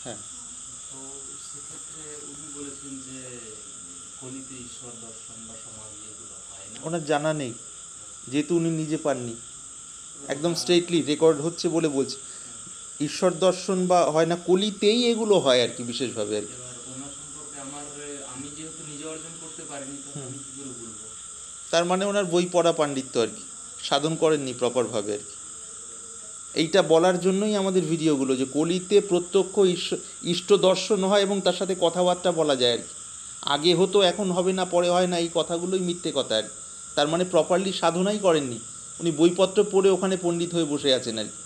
হ্যাঁ, তো সেক্ষেত্রে উনি বলেছেন যে কলিতে ঈশ্বর দর্শন বা সমাধি এগুলো হয় না। ওনার জানা নেই, যেহেতু উনি নিজে পাননি। এবার একদম স্ট্রেটলি রেকর্ড হচ্ছে বলে বলছে, ঈশ্বর দর্শন বা হয় না, কলিতেই এগুলো হয় আর কি, বিশেষভাবে আর কি। এবার ওনার সম্পর্কে আমি যেহেতু নিজে অর্জন করতে পারিনি, তখন আমি কি করে বলবো? তার মানে ওনার বই পড়া পাণ্ডিত্য আর কি, সাধন করেননি প্রপারভাবে আর কি। এইটা বলার জন্যই আমাদের ভিডিওগুলো, যে কলিতে প্রত্যক্ষ ইষ্ট দর্শন হয় এবং তার সাথে কথাবার্তা বলা যায় আর কি। আগে হতো, এখন হবে না, পরে হয় না, এই কথাগুলোই মিথ্যে কথা আর কি। তার মানে প্রপারলি সাধনাই করেননি, উনি বইপত্র পড়ে ওখানে পণ্ডিত হয়ে বসে আছেন আর কি।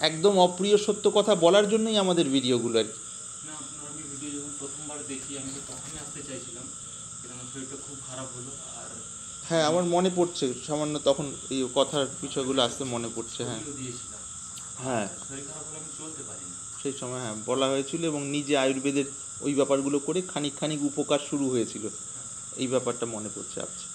একদম অপ্রিয় সত্য কথা বলার জন্যই আমাদের ভিডিওগুলো আর কি। না, আপনার আমি ভিডিও যখন প্রথমবার দেখি, আমি তো তখনই আসতে চাইছিলাম, কিন্তু আমার শরীরটা খুব খারাপ হলো। আর হ্যাঁ, আমার মনে পড়ছে সামান্য, তখন এই কথার বিষয়গুলো আপনাকে আসতে মনে পড়ছে। হ্যাঁ, ছবিও দিয়েছিলাম। হ্যাঁ, শরীর খারাপ হলে আমি চলতে পারি না। সেই সময় হ্যাঁ বলা হয়েছিল, এবং নিজে আয়ুর্বেদের ওই ব্যাপারগুলো করে খানিক খানিক উপকার শুরু হয়েছিল, এই ব্যাপারটা মনে পড়ছে। আচ্ছা,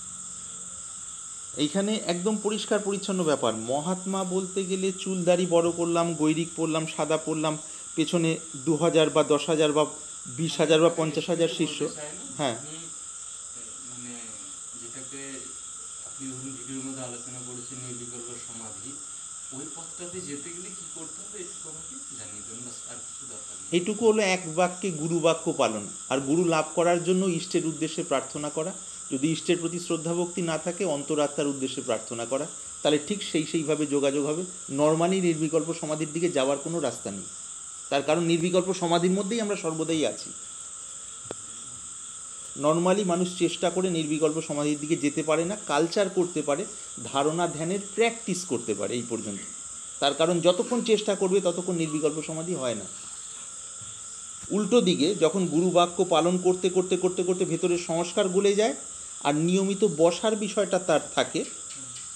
এইখানে একদম পরিষ্কার পরিচ্ছন্ন ব্যাপার। মহাত্মা বলতে গেলে চুলদাড়ি বড় করলাম, গৈরিক পড়লাম, সাদা পড়লাম, পেছনে 2000 বা 10,000 বা 20,000 বা 50,000 শিষ্য। হ্যাঁ, আপনি মানে যেটাকে আপনি ধরুন ভিডিওর মধ্যে আলোচনা করেছেন নির্বিকল্প সমাধি, ওই পথটাতে যেতে গেলে কি করতে হবে একটু আমাকে জানিয়ে দেবেন, বাস আর কিছু দরকার নেই। এইটুকু হলো এক বাক্যে গুরু বাক্য পালন। আর গুরু লাভ করার জন্য ইষ্টের উদ্দেশ্যে প্রার্থনা করা। যদি ইষ্টের প্রতি শ্রদ্ধা ভক্তি না থাকে, অন্তরাত্মার উদ্দেশ্যে প্রার্থনা করা, তাহলে ঠিক সেইভাবে যোগাযোগ হবে। নর্মালি নির্বিকল্প সমাধির দিকে যাওয়ার কোনো রাস্তা নেই, তার কারণ নির্বিকল্প সমাধির মধ্যেই আমরা সর্বদাই আছি। নর্মালি মানুষ চেষ্টা করে নির্বিকল্প সমাধির দিকে যেতে পারে না, কালচার করতে পারে, ধারণা ধ্যানের প্র্যাকটিস করতে পারে, এই পর্যন্ত। তার কারণ যতক্ষণ চেষ্টা করবে ততক্ষণ নির্বিকল্প সমাধি হয় না। উল্টো দিকে যখন গুরু বাক্য পালন করতে করতে করতে করতে ভেতরের সংস্কার গলে যায়, আর নিয়মিত বসার বিষয়টা তার থাকে,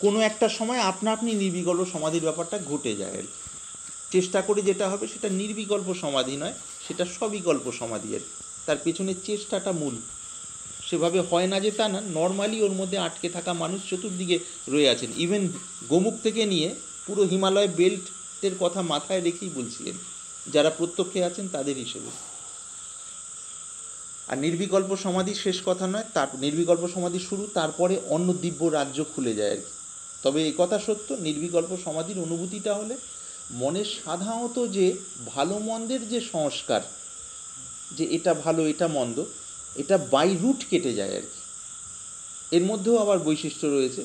কোনো একটা সময় আপনা আপনি নির্বিকল্প সমাধির ব্যাপারটা ঘটে যায় আর কি। চেষ্টা করে যেটা হবে সেটা নির্বিকল্প সমাধি নয়, সেটা সবিকল্প সমাধি আর কি। তার পেছনের চেষ্টাটা মূল। সেভাবে হয় না যে তা না, নর্মালি ওর মধ্যে আটকে থাকা মানুষ চতুর্দিকে রয়ে আছেন। ইভেন গোমুখ থেকে নিয়ে পুরো হিমালয় বেল্টের কথা মাথায় রেখেই বলছিলেন, যারা প্রত্যক্ষে আছেন তাদের হিসেবে। আর নির্বিকল্প সমাধি শেষ কথা নয়, তার নির্বিকল্প সমাধি শুরু, তারপরে অন্য দিব্য রাজ্য খুলে যায় আর কি। তবে এই কথা সত্য, নির্বিকল্প সমাধির অনুভূতিটা হলে মনের সাধারণত যে ভালো মন্দের যে সংস্কার, যে এটা ভালো এটা মন্দ, এটা বাই রুট কেটে যায় আর কি। এর মধ্যেও আবার বৈশিষ্ট্য রয়েছে।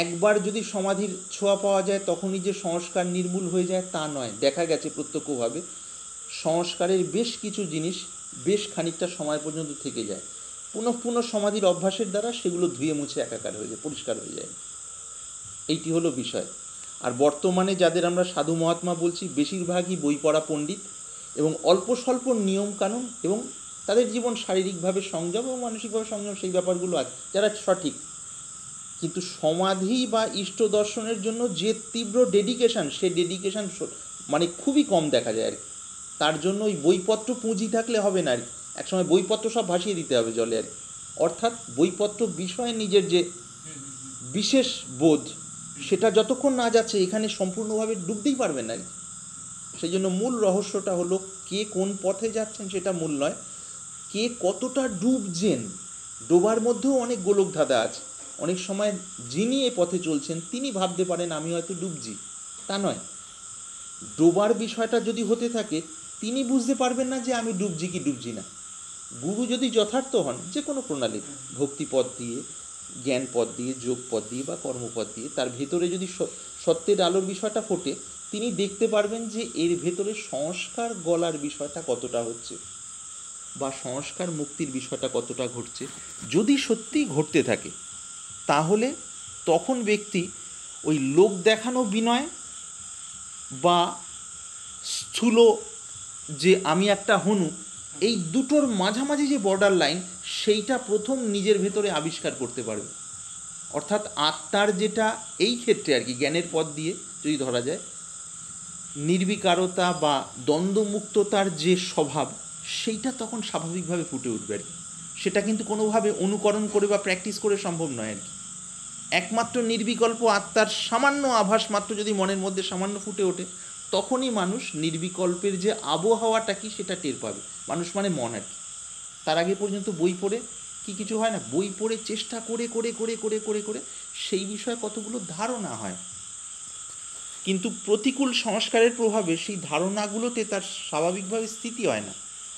একবার যদি সমাধির ছোঁয়া পাওয়া যায় তখনই যে সংস্কার নির্মূল হয়ে যায় তা নয়। দেখা গেছে প্রত্যক্ষভাবে সংস্কারের বেশ কিছু জিনিস বেশ খানিকটা সময় পর্যন্ত থেকে যায়। পুনঃ পুনঃ সমাধির অভ্যাসের দ্বারা সেগুলো ধুয়ে মুছে একাকার হয়ে যায়, পরিষ্কার হয়ে যায়। এইটি হলো বিষয়। আর বর্তমানে যাদের আমরা সাধু মহাত্মা বলছি, বেশিরভাগই বই পড়া পণ্ডিত এবং অল্প স্বল্প নিয়মকানুন, এবং তাদের জীবন শারীরিকভাবে সংযম এবং মানসিকভাবে সংযম, সেই ব্যাপারগুলো আছে, যারা সঠিক। কিন্তু সমাধি বা ইষ্ট দর্শনের জন্য যে তীব্র ডেডিকেশান, সে ডেডিকেশান মানে খুবই কম দেখা যায় আর কি। তার জন্য ওই বইপত্র পুঁজি থাকলে হবে না আর কি। একসময় বইপত্র সব ভাসিয়ে দিতে হবে জলে আর কি। অর্থাৎ বইপত্র বিষয়ে নিজের যে বিশেষ বোধ, সেটা যতক্ষণ না যাচ্ছে এখানে সম্পূর্ণভাবে ডুবতেই পারবেন না আর কি। সেই জন্য মূল রহস্যটা হলো, কে কোন পথে যাচ্ছেন সেটা মূল নয়, কে কতটা ডুবছেন। ডোবার মধ্যেও অনেক গোলক ধাঁধা আছে। অনেক সময় যিনি এ পথে চলছেন তিনি ভাবতে পারেন আমি হয়তো ডুবছি, তা নয়। ডোবার বিষয়টা যদি হতে থাকে, তিনি বুঝতে পারবেন না যে আমি ডুবছি কি ডুবছি না। গুরু যদি যথার্থ হন, যে কোনো প্রণালী, ভক্তিপথ দিয়ে, জ্ঞান পথ দিয়ে, যোগ পথ দিয়ে বা কর্মপথ দিয়ে, তার ভেতরে যদি সত্যের আলোর বিষয়টা ফোটে, তিনি দেখতে পারবেন যে এর ভেতরে সংস্কার গলার বিষয়টা কতটা হচ্ছে, বা সংস্কার মুক্তির বিষয়টা কতটা ঘটছে। যদি সত্যিই ঘটতে থাকে, তাহলে তখন ব্যক্তি ওই লোক দেখানো বিনয় বা স্থূল যে আমি একটা হনু, এই দুটোর মাঝামাঝি যে বর্ডার লাইন, সেইটা প্রথম নিজের ভেতরে আবিষ্কার করতে পারবে। অর্থাৎ আত্মার যেটা এই ক্ষেত্রে আর কি, জ্ঞানের পথ দিয়ে যদি ধরা যায়, নির্বিকারতা বা দ্বন্দ্বমুক্ততার যে স্বভাব, সেইটা তখন স্বাভাবিকভাবে ফুটে উঠবে আর কি। সেটা কিন্তু কোনোভাবে অনুকরণ করে বা প্র্যাকটিস করে সম্ভব নয় আর কি। একমাত্র নির্বিকল্প আত্মার সামান্য আভাস মাত্র যদি মনের মধ্যে সামান্য ফুটে ওঠে, তখনই মানুষ নির্বিকল্পের যে আবহাওয়াটা কি সেটা টের পাবে। মানুষ মানে মন আর কি। তার আগে পর্যন্ত বই পড়ে কি কিছু হয় না, বই পড়ে চেষ্টা করে করে করে করে করে করে সেই বিষয়ে কতগুলো ধারণা হয়, কিন্তু প্রতিকূল সংস্কারের প্রভাবে সেই ধারণাগুলোতে তার স্বাভাবিকভাবে স্থিতি হয় না,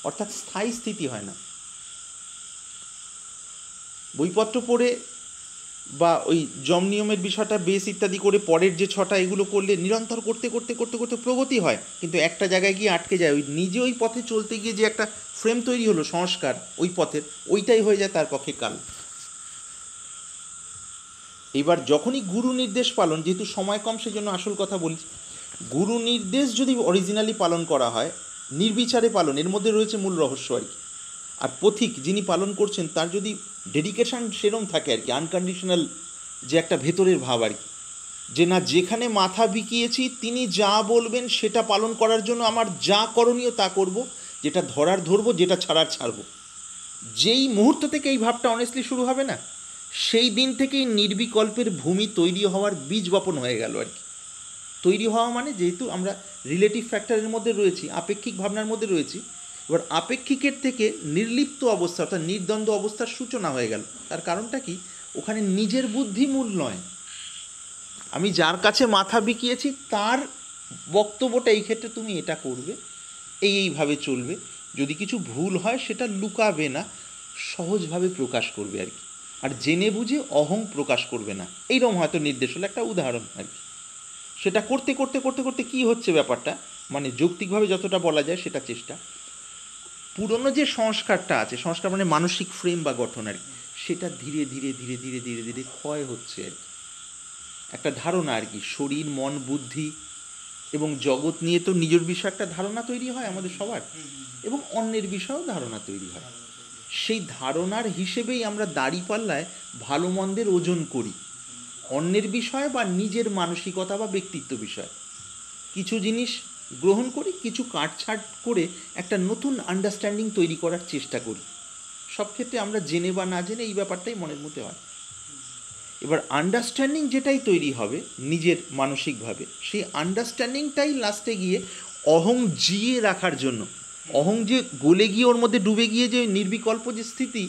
অর্থাৎ স্থায়ী স্থিতি হয় না। বইপত্র পড়ে বা ওই যম নিয়মের বিষয়টা বেশ ইত্যাদি করে পরের যে ছটা এগুলো করলে নিরন্তর করতে করতে করতে করতে প্রগতি হয়, কিন্তু একটা জায়গায় গিয়ে আটকে যায়। ওই নিজে ওই পথে চলতে গিয়ে যে একটা ফ্রেম তৈরি হলো সংস্কার ওই পথের, ওইটাই হয়ে যায় তার পক্ষে কাল। এবার যখনই গুরু নির্দেশ পালন, যেহেতু সময় কম সেজন্য আসল কথা বলি, গুরু নির্দেশ যদি অরিজিনালি পালন করা হয়, নির্বিচারে পালন, এর মধ্যে রয়েছে মূল রহস্য আর কি। আর পথিক যিনি পালন করছেন তার যদি ডেডিকেশান সেরম থাকে আর কি, আনকন্ডিশনাল যে একটা ভেতরের ভাব আর কি, যে না যেখানে মাথা বিকিয়েছি তিনি যা বলবেন সেটা পালন করার জন্য আমার যা করণীয় তা করব, যেটা ধরার ধরবো, যেটা ছাড়ার ছাড়বো। যেই মুহূর্ত থেকে এই ভাবটা অনেস্টলি শুরু হবে না, সেই দিন থেকেই নির্বিকল্পের ভূমি তৈরি হওয়ার বীজ বপন হয়ে গেল আর কি। তৈরি হওয়া মানে, যেহেতু আমরা রিলেটিভ ফ্যাক্টরের মধ্যে রয়েছি, আপেক্ষিক ভাবনার মধ্যে রয়েছি, এবার আপেক্ষিকের থেকে নির্লিপ্ত অবস্থা অর্থাৎ নির্দ্বন্দ্ব অবস্থার সূচনা হয়ে গেল। তার কারণটা কি, ওখানে নিজের বুদ্ধি মূল নয়, আমি যার কাছে মাথা বিকিয়েছি তার বক্তব্যটা এই ক্ষেত্রে তুমি এটা করবে, এইভাবে চলবে, যদি কিছু ভুল হয় সেটা লুকাবে না, সহজভাবে প্রকাশ করবে আর কি, আর জেনে বুঝে অহং প্রকাশ করবে না। এইরকম হয়তো নির্দেশ হলো একটা উদাহরণ আর কি। সেটা করতে করতে করতে করতে কী হচ্ছে ব্যাপারটা, মানে যৌক্তিকভাবে যতটা বলা যায় সেটা চেষ্টা, পুরনো যে সংস্কারটা আছে, সংস্কার মানে মানসিক ফ্রেম বা গঠন আর কি, সেটা ধীরে ধীরে ধীরে ধীরে ধীরে ধীরে ক্ষয় হচ্ছে আর কি। একটা ধারণা আর কি, শরীর মন বুদ্ধি এবং জগৎ নিয়ে তো নিজের বিষয়ে একটা ধারণা তৈরি হয় আমাদের সবার, এবং অন্যের বিষয়েও ধারণা তৈরি হয়। সেই ধারণার হিসেবেই আমরা দাঁড়িপাল্লায় ভালো মন্দের ওজন করি, অন্যের বিষয় বা নিজের মানসিকতা বা ব্যক্তিত্ব বিষয়। কিছু জিনিস গ্রহণ করি, কিছু কাটছাট করে একটা নতুন আন্ডারস্ট্যান্ডিং তৈরি করার চেষ্টা করি। সব ক্ষেত্রে আমরা জেনে বা না জেনে এই ব্যাপারটাই মনের মধ্যে হয়। এবার আন্ডারস্ট্যান্ডিং যেটাই তৈরি হবে নিজের মানসিকভাবে, সেই আন্ডারস্ট্যান্ডিংটাই লাস্টে গিয়ে অহং জিয়ে রাখার জন্য, অহং যে গলে গিয়ে ওর মধ্যে ডুবে গিয়ে যে নির্বিকল্প যে স্থিতি,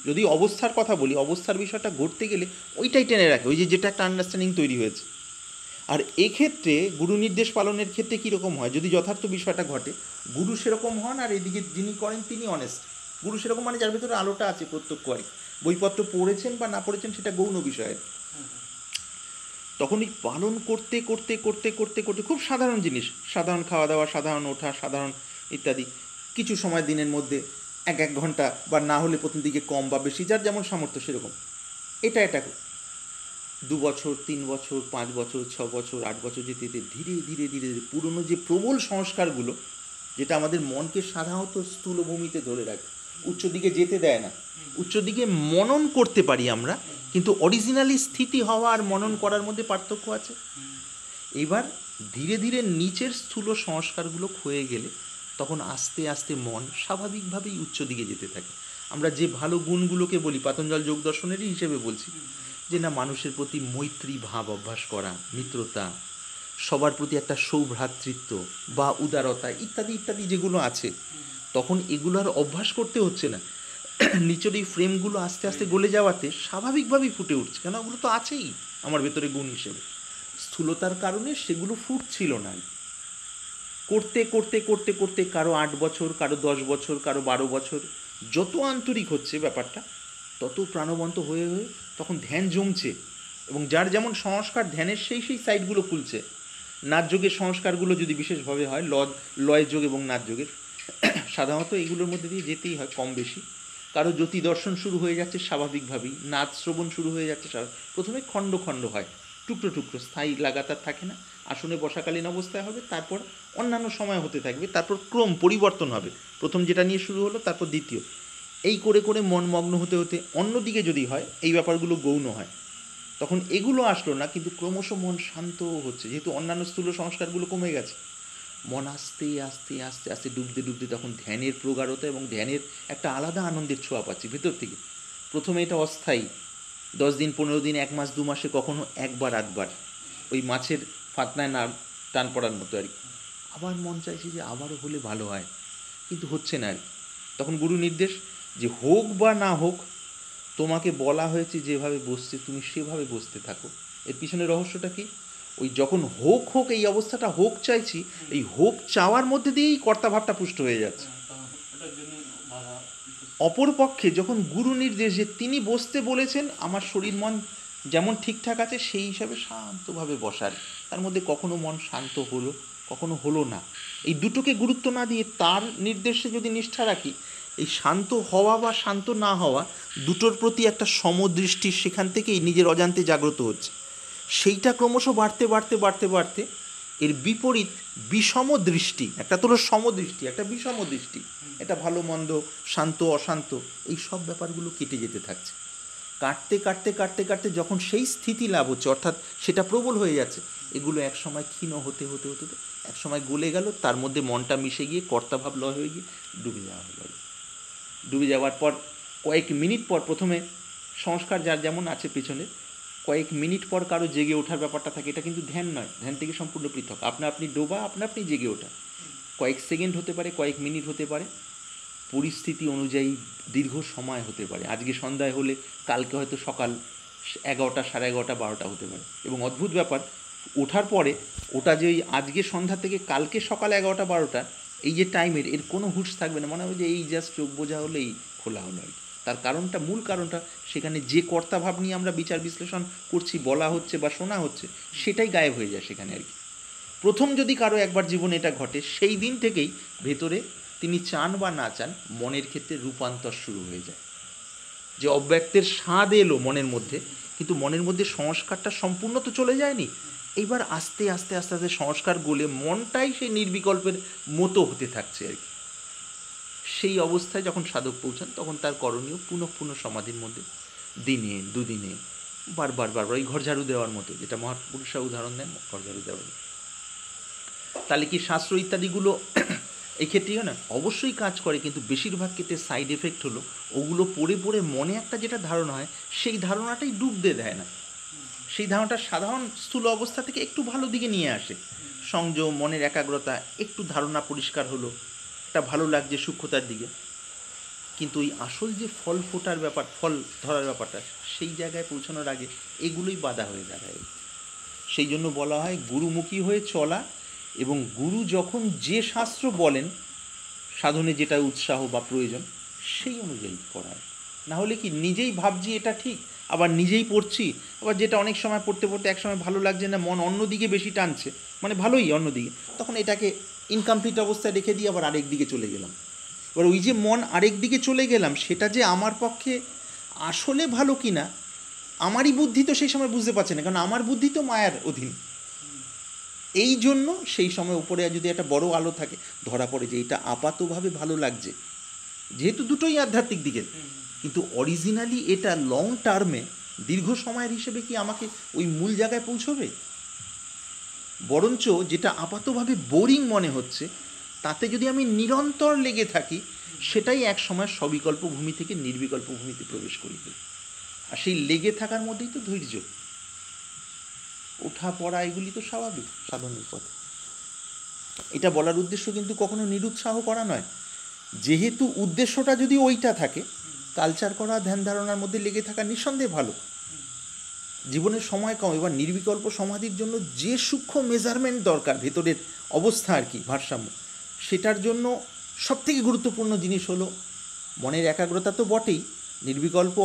যদি অবস্থার কথা বলি, অবস্থার বিষয়টা ঘটতে গেলে ওইটাই টেনে রাখে, ওই যে যেটা একটা আন্ডারস্ট্যান্ডিং তৈরি হয়েছে। আর এক্ষেত্রে গুরু নির্দেশ পালনের ক্ষেত্রে কীরকম হয়, যদি যথার্থ বিষয়টা ঘটে, গুরু সেরকম হন আর এদিকে যিনি করেন তিনি অনেস্ট। গুরু সেরকম মানে যার ভেতরে আলোটা আছে প্রত্যক্ষ আর কি, বইপত্র পড়েছেন বা না পড়েছেন সেটা গৌণ বিষয়। তখনই পালন করতে করতে করতে করতে করতে খুব সাধারণ জিনিস, সাধারণ খাওয়া দাওয়া, সাধারণ ওঠা, সাধারণ ইত্যাদি, কিছু সময় দিনের মধ্যে এক এক ঘন্টা বা না হলে প্রথম দিকে কম বা বেশি, যার যেমন সামর্থ্য সেরকম, এটা 2 বছর 3 বছর 5 বছর 6 বছর 8 বছর যেতে যেতে ধীরে ধীরে ধীরে ধীরে পুরনো যে প্রবল সংস্কারগুলো, যেটা আমাদের মনকে সাধারণত স্থূল ভূমিতে ধরে রাখে, উচ্চ দিকে যেতে দেয় না, উচ্চ দিকে মনন করতে পারি আমরা, কিন্তু অরিজিনালি স্থিতি হওয়া আর মনন করার মধ্যে পার্থক্য আছে। এবার ধীরে ধীরে নিচের স্থূল সংস্কারগুলো ক্ষয়ে গেলে তখন আস্তে আস্তে মন স্বাভাবিকভাবেই উচ্চ দিকে যেতে থাকে। আমরা যে ভালো গুণগুলোকে বলি, পাতঞ্জল যোগ দর্শনেরই হিসেবে বলছি, যে না মানুষের প্রতি মৈত্রী ভাব অভ্যাস করা, মিত্রতা, সবার প্রতি একটা সৌভ্রাতৃত্ব বা উদারতা ইত্যাদি ইত্যাদি যেগুলো আছে, তখন এগুলোর অভ্যাস করতে হচ্ছে না। নিচের এই ফ্রেমগুলো আস্তে আস্তে গলে যাওয়াতে স্বাভাবিকভাবেই ফুটে উঠছে, কেন ওগুলো তো আছেই আমার ভেতরে গুণ হিসেবে। স্থূলতার কারণে সেগুলো ফুটছিল না। করতে করতে করতে করতে কারো 8 বছর, কারো 10 বছর, কারো 12 বছর, যত আন্তরিক হচ্ছে ব্যাপারটা তত প্রাণবন্ত হয়ে হয়ে তখন ধ্যান জমছে, এবং যার যেমন সংস্কার ধ্যানের সেই সেই সাইডগুলো খুলছে। নাচ যোগের সংস্কারগুলো যদি বিশেষভাবে হয়, লয় যোগ এবং নাচ যোগের, সাধারণত এগুলোর মধ্যে দিয়ে যেতেই হয় কম বেশি। কারো জ্যোতি দর্শন শুরু হয়ে যাচ্ছে স্বাভাবিকভাবেই, নাচ শ্রবণ শুরু হয়ে যাচ্ছে প্রথমে খণ্ড খণ্ড হয়, টুকরো টুকরো, স্থায়ী লাগাতার থাকে না। আসনে বসাকালীন অবস্থায় হবে, তারপর অন্যান্য সময় হতে থাকবে, তারপর ক্রম পরিবর্তন হবে, প্রথম যেটা নিয়ে শুরু হলো তারপর দ্বিতীয়, এই করে করে মন মগ্ন হতে হতে অন্যদিকে যদি হয় এই ব্যাপারগুলো গৌণ হয়, তখন এগুলো আসলো না, কিন্তু ক্রমশ মন শান্ত হচ্ছে, যেহেতু অন্যান্য স্থূল সংস্কারগুলো কমে গেছে। মন আস্তে আস্তে আস্তে আস্তে ডুবতে ডুবতে তখন ধ্যানের প্রগাঢ়তা এবং ধ্যানের একটা আলাদা আনন্দের ছোঁয়া পাচ্ছি ভেতর থেকে। প্রথমে এটা অস্থায়ী, 10 দিন 15 দিন 1 মাস 2 মাসে কখনো একবার আধবার, ওই মাছের ফাতনায় না টান পড়ার মতো আর কি। আবার মন চাইছে যে আবারও হলে ভালো হয়, কিন্তু হচ্ছে না আর কি। তখন গুরু নির্দেশ যে হোক বা না হোক, তোমাকে বলা হয়েছে যেভাবে বসতে তুমি সেভাবে বসতে থাকো। এর পিছনে রহস্যটা কি? ওই যখন হোক হোক এই অবস্থাটা হোক চাইছি, এই হোক চাওয়ার মধ্যে দিয়েই কর্তাভাবটা পুষ্ট হয়ে যাচ্ছে। ওটার জন্য বাধা। অপরপক্ষে যখন গুরু নির্দেশ যে তিনি বসতে বলেছেন, আমার শরীর মন যেমন ঠিকঠাক আছে সেই হিসাবে শান্তভাবে বসার, তার মধ্যে কখনো মন শান্ত হলো, কখনো হলো না। এই দুটোকে গুরুত্ব না দিয়ে তার নির্দেশে যদি নিষ্ঠা রাখি, এই শান্ত হওয়া বা শান্ত না হওয়া দুটোর প্রতি একটা সমদৃষ্টি সেখান থেকেই নিজের অজান্তে জাগ্রত হচ্ছে। সেইটা ক্রমশ বাড়তে বাড়তে বাড়তে বাড়তে এর বিপরীত বিষম দৃষ্টি, একটা তো হলো সমদৃষ্টি, একটা বিষম দৃষ্টি, এটা ভালো মন্দ, শান্ত অশান্ত, এই সব ব্যাপারগুলো কেটে যেতে থাকছে। কাটতে কাটতে কাটতে কাটতে যখন সেই স্থিতি লাভ হচ্ছে, অর্থাৎ সেটা প্রবল হয়ে যাচ্ছে, এগুলো একসময় ক্ষীণ হতে হতে হতে হতে একসময় গলে গেল, তার মধ্যে মনটা মিশে গিয়ে কর্তাভাব লয় হয়ে গিয়ে ডুবে যাওয়া হলো। ডুবে যাওয়ার পর কয়েক মিনিট পর, প্রথমে সংস্কার যার যেমন আছে পেছনে, কয়েক মিনিট পর কারো জেগে ওঠার ব্যাপারটা থাকে। এটা কিন্তু ধ্যান নয়, ধ্যান থেকে সম্পূর্ণ পৃথক। আপনি ডোবা, আপনি জেগে ওঠা কয়েক সেকেন্ড হতে পারে, কয়েক মিনিট হতে পারে, পরিস্থিতি অনুযায়ী দীর্ঘ সময় হতে পারে। আজকে সন্ধ্যায় হলে কালকে হয়তো সকাল 11টা, 11:30, 12টা হতে পারে। এবং অদ্ভুত ব্যাপার, ওঠার পরে ওটা যে আজকে সন্ধ্যা থেকে কালকে সকাল 11টা 12টা, এই যে টাইমের এর কোনো হুঁশ থাকবে না, মনে হবে যে এই জাস্ট চোখ বোঝা হলেই খোলা হলো আর কি। তার কারণটা, মূল কারণটা, সেখানে যে কর্তাভাব নিয়ে আমরা বিচার বিশ্লেষণ করছি, বলা হচ্ছে বা শোনা হচ্ছে, সেটাই গায়েব হয়ে যায় সেখানে আর কি। প্রথম যদি কারো একবার জীবনে এটা ঘটে, সেই দিন থেকেই ভেতরে তিনি চান বা না চান মনের ক্ষেত্রে রূপান্তর শুরু হয়ে যায়। যে অব্যক্তের স্বাদ এলো মনের মধ্যে, কিন্তু মনের মধ্যে সংস্কারটা সম্পূর্ণ তো চলে যায়নি। এইবার আস্তে আস্তে আস্তে আস্তে সংস্কার গলে মনটাই সেই নির্বিকল্পের মতো হতে থাকছে আর কি। সেই অবস্থায় যখন সাধক পৌঁছান, তখন তার করণীয় পুনঃ পুনঃ সমাধির মধ্যে দিনে দুদিনে বারবার বারবার ওই ঘর ঝাড়ু দেওয়ার মতো, যেটা মহাপুরুষরা উদাহরণ দেন ঘর ঝাড়ু দেওয়ার। তাহলে কি শাস্ত্র ইত্যাদিগুলো এই ক্ষেত্রেও না অবশ্যই কাজ করে, কিন্তু বেশিরভাগ ক্ষেত্রে সাইড এফেক্ট হলো ওগুলো পড়ে পড়ে মনে একটা যেটা ধারণা হয়, সেই ধারণাটাই ডুবতে দেয় না। সেই ধারণাটা সাধারণ স্থূল অবস্থা থেকে একটু ভালো দিকে নিয়ে আসে, সংযম, মনের একাগ্রতা, একটু ধারণা পরিষ্কার হলো, একটা ভালো লাগছে সূক্ষ্মতার দিকে। কিন্তু ওই আসল যে ফল ফোটার ব্যাপার, ফল ধরার ব্যাপারটা, সেই জায়গায় পৌঁছানোর আগে এগুলোই বাধা হয়ে দাঁড়ায়। সেই জন্য বলা হয় গুরুমুখী হয়ে চলা, এবং গুরু যখন যে শাস্ত্র বলেন সাধনে যেটা উৎসাহ বা প্রয়োজন, সেই অনুযায়ী করা। না হলে কি নিজেই ভাবছি এটা ঠিক, আবার নিজেই পড়ছি, আবার যেটা অনেক সময় পড়তে পড়তে এক সময় ভালো লাগছে না, মন অন্যদিকে বেশি টানছে, মানে ভালোই অন্যদিকে, তখন এটাকে ইনকমপ্লিট অবস্থায় রেখে দিয়ে আবার আরেক দিকে চলে গেলাম। এবার ওই যে মন আরেক দিকে চলে গেলাম, সেটা যে আমার পক্ষে আসলে ভালো কি না, আমারই বুদ্ধি তো সেই সময় বুঝতে পারছে না, কারণ আমার বুদ্ধি তো মায়ার অধীন। এই জন্য সেই সময় উপরে যদি একটা বড় আলো থাকে, ধরা পড়ে যে এটা আপাতভাবে ভালো লাগছে, যেহেতু দুটোই আধ্যাত্মিক দিকে, কিন্তু অরিজিনালি এটা লং টার্মে দীর্ঘ সময়ের হিসেবে কি আমাকে ওই মূল জায়গায় পৌঁছবে? বরঞ্চ যেটা আপাতভাবে বোরিং মনে হচ্ছে, তাতে যদি আমি নিরন্তর লেগে থাকি, সেটাই এক সময় সবিকল্প ভূমি থেকে নির্বিকল্প ভূমিতে প্রবেশ করিবে। আর সেই লেগে থাকার মধ্যেই তো ধৈর্য, ওঠা পড়া, এগুলি তো স্বাভাবিক সাধনের পথে। এটা বলার উদ্দেশ্য কিন্তু কখনো নিরুৎসাহ করা নয়। যেহেতু উদ্দেশ্যটা যদি ওইটা থাকে, কালচার করা, ধ্যান ধারণার মধ্যে লেগে থাকা নিঃসন্দেহে ভালো। জীবনের সময় কম, এবার নির্বিকল্প সমাধির জন্য যে সূক্ষ্ম মেজারমেন্ট দরকার, ভেতরের অবস্থা আর কি, ভারসাম্য, সেটার জন্য সবথেকে গুরুত্বপূর্ণ জিনিস হলো মনের একাগ্রতা তো বটেই, নির্বিকল্প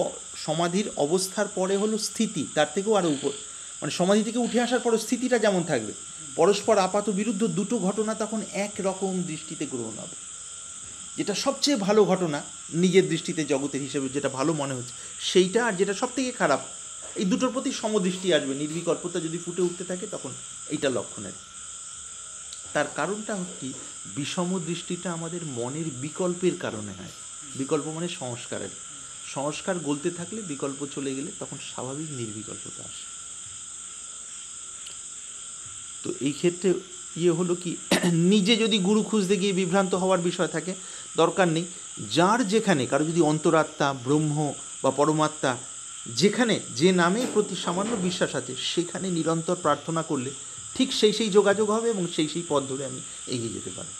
সমাধির অবস্থার পরে হলো স্থিতি, তার থেকেও আরও উপর, মানে সমাধি থেকে উঠে আসার পরও স্থিতিটা যেমন থাকবে, পরস্পর আপাত বিরুদ্ধ দুটো ঘটনা তখন একরকম দৃষ্টিতে গ্রহণ হবে। যেটা সবচেয়ে ভালো ঘটনা নিজের দৃষ্টিতে জগতের হিসেবে যেটা ভালো মনে হচ্ছে সেইটা, আর যেটা সবথেকে খারাপ, এই দুটোর প্রতি সমদৃষ্টি আসবে। নির্বিকল্পতা যদি ফুটে উঠতে থাকে, তখন এইটা লক্ষণের। তার কারণটা কি, বিষম দৃষ্টিটা আমাদের মনের বিকল্পের কারণে হয়। বিকল্প মানে সংস্কারের, সংস্কার গলতে থাকলে, বিকল্প চলে গেলে তখন স্বাভাবিক নির্বিকল্পতা আসে। তো এই ক্ষেত্রে হলো কি, নিজে যদি গুরু খুঁজতে গিয়ে বিভ্রান্ত হওয়ার বিষয় থাকে, দরকার নেই। যার যেখানে, কারো যদি অন্তরাত্মা, ব্রহ্ম বা পরমাত্মা, যেখানে যে নামে প্রতি সামান্য বিশ্বাস আছে, সেখানে নিরন্তর প্রার্থনা করলে ঠিক সেই যোগাযোগ হবে এবং সেই পথ ধরে আমি এগিয়ে যেতে পারবো।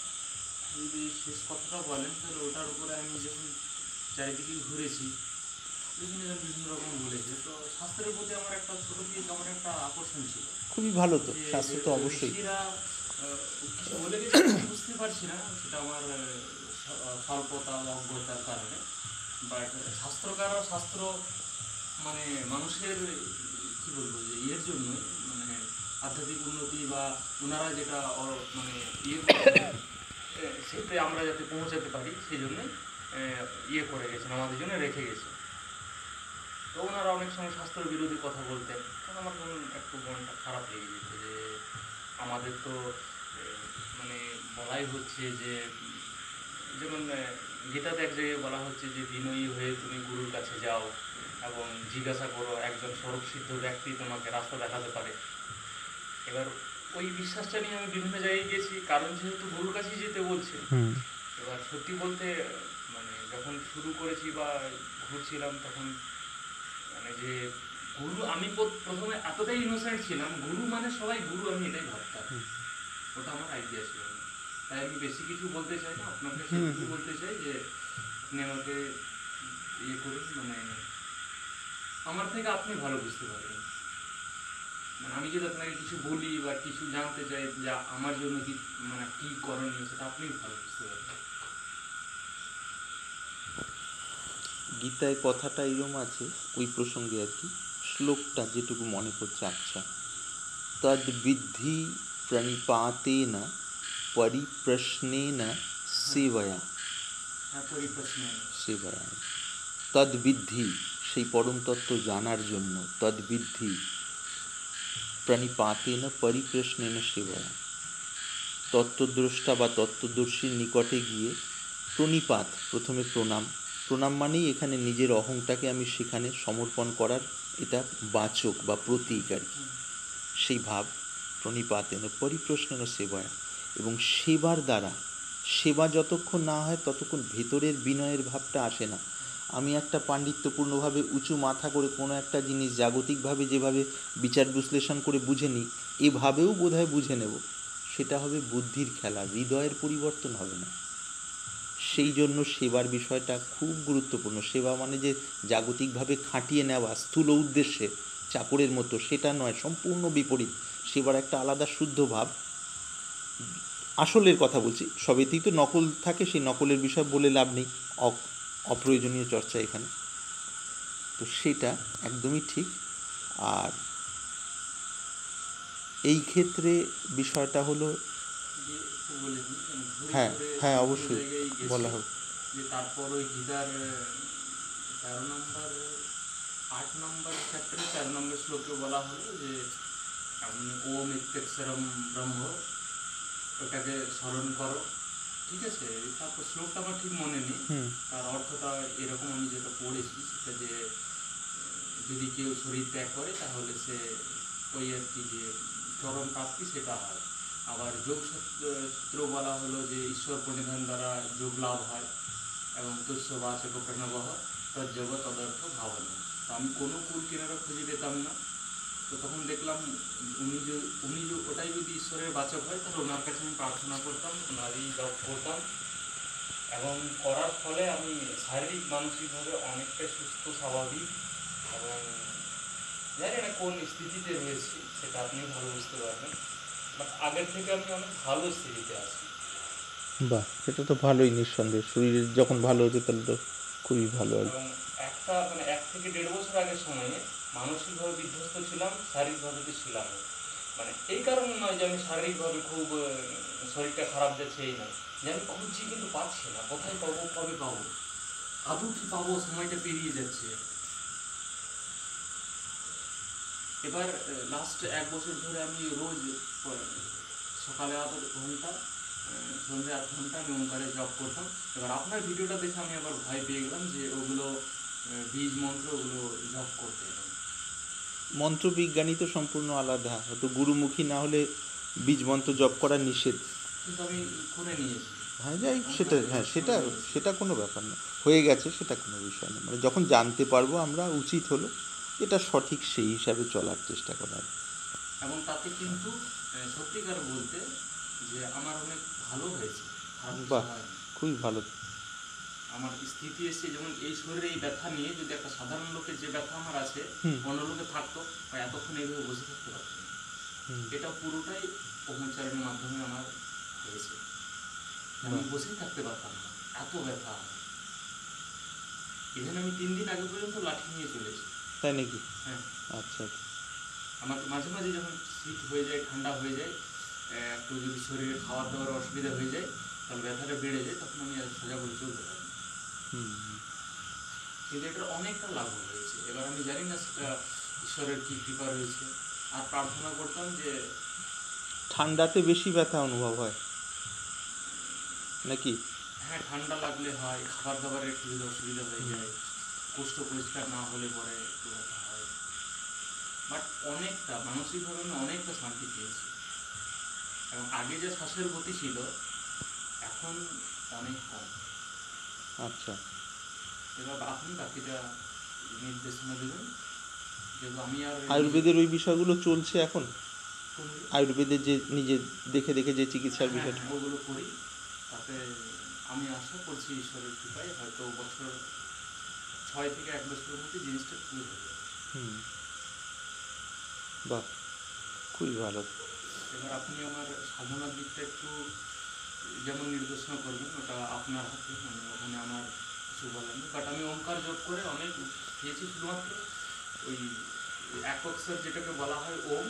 যদি শেষ কথাটা বলেন তাহলে ওটার উপরে আমি যখন চারিদিকে ঘুরেছি বিভিন্ন রকম বলেছে, তো শাস্ত্রের প্রতি আমার একটা ছোট থেকে আমার একটা আকর্ষণ ছিল। খুবই ভালো তো, যে শাস্ত্র তো অবশ্যই। ঋষিরা কিছু বলে গেছে, আমি বুঝতে পারছি না, সেটা আমার স্বল্পতা বা অজ্ঞতার কারণে। বাট শাস্ত্র মানে মানুষের কি বলবো যে ইয়ের জন্য, মানে আধ্যাত্মিক উন্নতি বা ওনারা যেটা মানে ইয়ে সেটা আমরা যাতে পৌঁছাতে পারি সেই জন্যই ইয়ে করে গেছেন, আমাদের জন্য রেখে গেছে। তো ওনারা অনেক সময় শাস্ত্র বিরোধী কথা বলতেন, তখন আমার একটু মনটা খারাপ লেগে যেত যে আমাদের তো মানে বলাই হচ্ছে যে যেমন গীতাতে এক জায়গায় বলা হচ্ছে যে বিনয়ী হয়ে তুমি গুরুর কাছে যাও এবং জিজ্ঞাসা করো, একজন স্বরূপসিদ্ধ ব্যক্তি তোমাকে রাস্তা দেখাতে পারে। এবার ওই বিশ্বাসটা নিয়ে আমি বিভিন্ন জায়গায় গেছি, কারণ যেহেতু গুরুর কাছেই যেতে বলছে। এবার সত্যি বলতে মানে যখন শুরু করেছি বা ঘুরছিলাম তখন মানে যে গুরু, আমি প্রথমে এতটাই ইনোসেন্ট ছিলাম, গুরু মানে সবাই গুরু, আমি এটাই ভাবতাম। ওটা আমার আইডিয়া ছিল না। তাই আমি বেশি কিছু বলতে চাই না, আপনাকে শুধু বলতে চাই যে আপনি আমাকে ইয়ে করুন, মানে আমার থেকে আপনি ভালো বুঝতে পারবেন। মানে আমি যদি আপনাকে কিছু বলি বা কিছু জানতে চাই যা আমার জন্য কি মানে কি করণীয়, সেটা আপনি ভালো বুঝতে পারবেন। গীতায় কথাটা এরকম আছে, ওই প্রসঙ্গে আর কি, শ্লোকটা যেটুকু মনে পড়ছে। আচ্ছা, তদ বিদ্ধি প্রণিপাতেন পরিপ্রশ্নেন সেবয়া। হ্যাঁ, পরিপ্রশ্ন। সেবয়া তদ বিদ্ধি, সেই পরম তত্ত্ব জানার জন্য, তদ বিদ্ধি প্রণিপাতেন পরিপ্রশ্নেন সেবয়া, তত্ত্বদ্রষ্টা বা তত্ত্বদর্শীর নিকটে গিয়ে প্রণিপাত, প্রথমে প্রণাম, প্রণাম মানেই এখানে নিজের অহংটাকে আমি সেখানে সমর্পণ করার এটা বাচক বা প্রতীক আর কি, সেই ভাব। প্রণিপাতেন পরিপ্রশ্নেন সেবয়া, এবং সেবার দ্বারা, সেবা যতক্ষণ না হয় ততক্ষণ ভেতরের বিনয়ের ভাবটা আসে না। আমি একটা পাণ্ডিত্যপূর্ণভাবে উঁচু মাথা করে কোনো একটা জিনিস জাগতিকভাবে যেভাবে বিচার বিশ্লেষণ করে বুঝে নিই, এভাবেও বোধহয় বুঝে নেব, সেটা হবে বুদ্ধির খেলা, হৃদয়ের পরিবর্তন হবে না। সেই জন্য সেবার বিষয়টা খুব গুরুত্বপূর্ণ। সেবা মানে যে জাগতিকভাবে খাটিয়ে নেওয়া স্থূল উদ্দেশ্যে চাকরের মতো, সেটা নয়, সম্পূর্ণ বিপরীত। সেবার একটা আলাদা শুদ্ধ ভাব, আসলের কথা বলছি, সবেতেই তো নকল থাকে, সেই নকলের বিষয় বলে লাভ নেই, অপ্রয়োজনীয় চর্চা এখানে। তো সেটা একদমই ঠিক। আর এই ক্ষেত্রে বিষয়টা হলো, হ্যাঁ হ্যাঁ অবশ্যই বলা হোক। যে তারপর ওই গীতার 8 নম্বর চ্যাপ্টারে 4 নম্বর শ্লোকে বলা হলো যে ওম ইত্যক্ষরম ব্রহ্ম, ওটাকে স্মরণ করো। ঠিক আছে, তারপর শ্লোকটা আমার ঠিক মনে নেই, তার অর্থটা এরকম আমি যেটা পড়েছি সেটা যে যদি কেউ শরীর ত্যাগ করে তাহলে সে ওই আর কি যে চরম প্রাপ্তি সেটা হয়। আবার যোগ সূত্র বলা হলো যে ঈশ্বর প্রণিধান দ্বারা যোগ লাভ হয় এবং তুষ্য বাচক প্রণবহ তজ্জব তদর্থ ভাবনা। তো আমি কোনো কুল কিনারা খুঁজে পেতাম না। তো তখন দেখলাম উনি ওটাই যদি ঈশ্বরের বাচক হয় তাহলে ওনার কাছে আমি প্রার্থনা করতাম, ওনারই জপ করতাম, এবং করার ফলে আমি শারীরিক মানসিকভাবে অনেকটাই সুস্থ স্বাভাবিক, এবং জানি না কোন স্থিতিতে রয়েছি সেটা আপনি ভালো বুঝতে পারবেন, বাট আগের থেকে আমি অনেক ভালো স্থিতিতে আছি। বাহ, এটা তো ভালোই, নিঃসন্দেহে শরীর যখন ভালো হচ্ছে তাহলে তো খুবই ভালো আর এবং একটা মানে 1 থেকে 1.5 বছর আগের সময়ে মানসিকভাবে বিধ্বস্ত ছিলাম, শারীরিকভাবে তো ছিলাম। মানে এই কারণে নয় যে আমি শারীরিকভাবে খুব শরীরটা খারাপ যাচ্ছে, এই নয়, যে আমি খুঁজছি কিন্তু পাচ্ছি না, কোথায় পাবো, কবে পাবো, আদৌ কি পাবো, সময়টা পেরিয়ে যাচ্ছে। এবার লাস্ট 1 বছর ধরে আমি রোজ সকালে 8 ঘন্টা, সন্ধ্যে 8 ঘন্টা আমি ওঙ্কারে জব করতাম। এবার আপনার ভিডিওটা দেখে আমি আবার ভয় পেয়ে গেলাম যে ওগুলো বীজ মন্ত্র, ওগুলো জব করতে হবে। মন্ত্রবিজ্ঞানী তো সম্পূর্ণ আলাদা, হয়তো গুরুমুখী না হলে বীজ মন্ত্র জপ করা নিষেধ। কিন্তু আমি করে নিয়েছি। হ্যাঁ যাই, সেটা কোনো ব্যাপার না, হয়ে গেছে, সেটা কোনো বিষয় না। মানে যখন জানতে পারবো আমরা, উচিত হলো এটা সঠিক, সেই হিসাবে চলার চেষ্টা করার। এবং তাতে কিন্তু সত্যিকার বলতে যে আমার অনেক ভালো হয়েছে, খারাপ কিছু বাহ, হয়নি। খুবই ভালো। আমার স্থিতি এসছে, যেমন এই শরীরে এই ব্যথা নিয়ে যদি একটা সাধারণ লোকের যে ব্যথা আমার আছে হুম অন্য লোকে থাকতো, বা এতক্ষণ এইভাবে বসে থাকতে পারতো না। হুম। এটা পুরোটাই ব্রহ্মচারীর মাধ্যমে আমার হয়েছে। আমি বাহ, বসেই থাকতে পারতাম না, এত ব্যথা আমার। ইভেন আমি 3 দিন আগে পর্যন্ত লাঠি নিয়ে চলেছি। তাই নাকি? হ্যাঁ, আচ্ছা আচ্ছা। আমার মাঝে মাঝে যখন শীত হয়ে যায়, ঠান্ডা হয়ে যায়, একটু যদি শরীরে খাওয়ার দাওয়ার অসুবিধা হয়ে যায়, তাহলে ব্যথাটা বেড়ে যায়, তখন আমি আর সোজা করে চলতে পারি না। হুম হুম। কিন্তু এটার অনেকটা লাভ হয়েছে। এবার আমি জানি না সেটা ঈশ্বরের কী কৃপা রয়েছে। আর প্রার্থনা করতাম যে ঠান্ডাতে বেশি ব্যথা অনুভব হয় নাকি? হ্যাঁ, ঠান্ডা লাগলে হয়, খাবার দাবারের একটু যদি অসুবিধা হয়ে যায়, কোষ্ঠ পরিষ্কার না হলে পরে একটু ব্যথা হয়। বাট অনেকটা মানসিকভাবে আমি অনেকটা শান্তি পেয়েছি। এবং আগে যে শ্বাসের গতি ছিল এখন অনেক কম। আচ্ছা। এবার আপনি বাকিটা নির্দেশনা দেবেন, যেহেতু আমি আর আয়ুর্বেদের ওই বিষয়গুলো চলছে এখন? কোন- আয়ুর্বেদের যে নিজে দেখে দেখে যে চিকিৎসার হ্যাঁ বিষয়টা? হ্যাঁ, ওগুলো করি। তাতে আমি আশা করছি ঈশ্বরের কৃপায় হয়তো বছর 6 থেকে 1 বছরের মধ্যে জিনিসটা পুরো হয়ে যাবে। হুম। বাহ, খুবই ভালো। এবার আপনি আমার সাধনার দিকটা একটু যেমন নির্দেশনা করবেন, ওটা আপনার হাতে, মানে ওখানে আমার কিছু বলার নেই। বাট আমি ওঙ্কার যোগ করে অনেক খেয়েছি, শুধুমাত্র ওই এক অক্ষর যেটাকে বলা হয় ওম,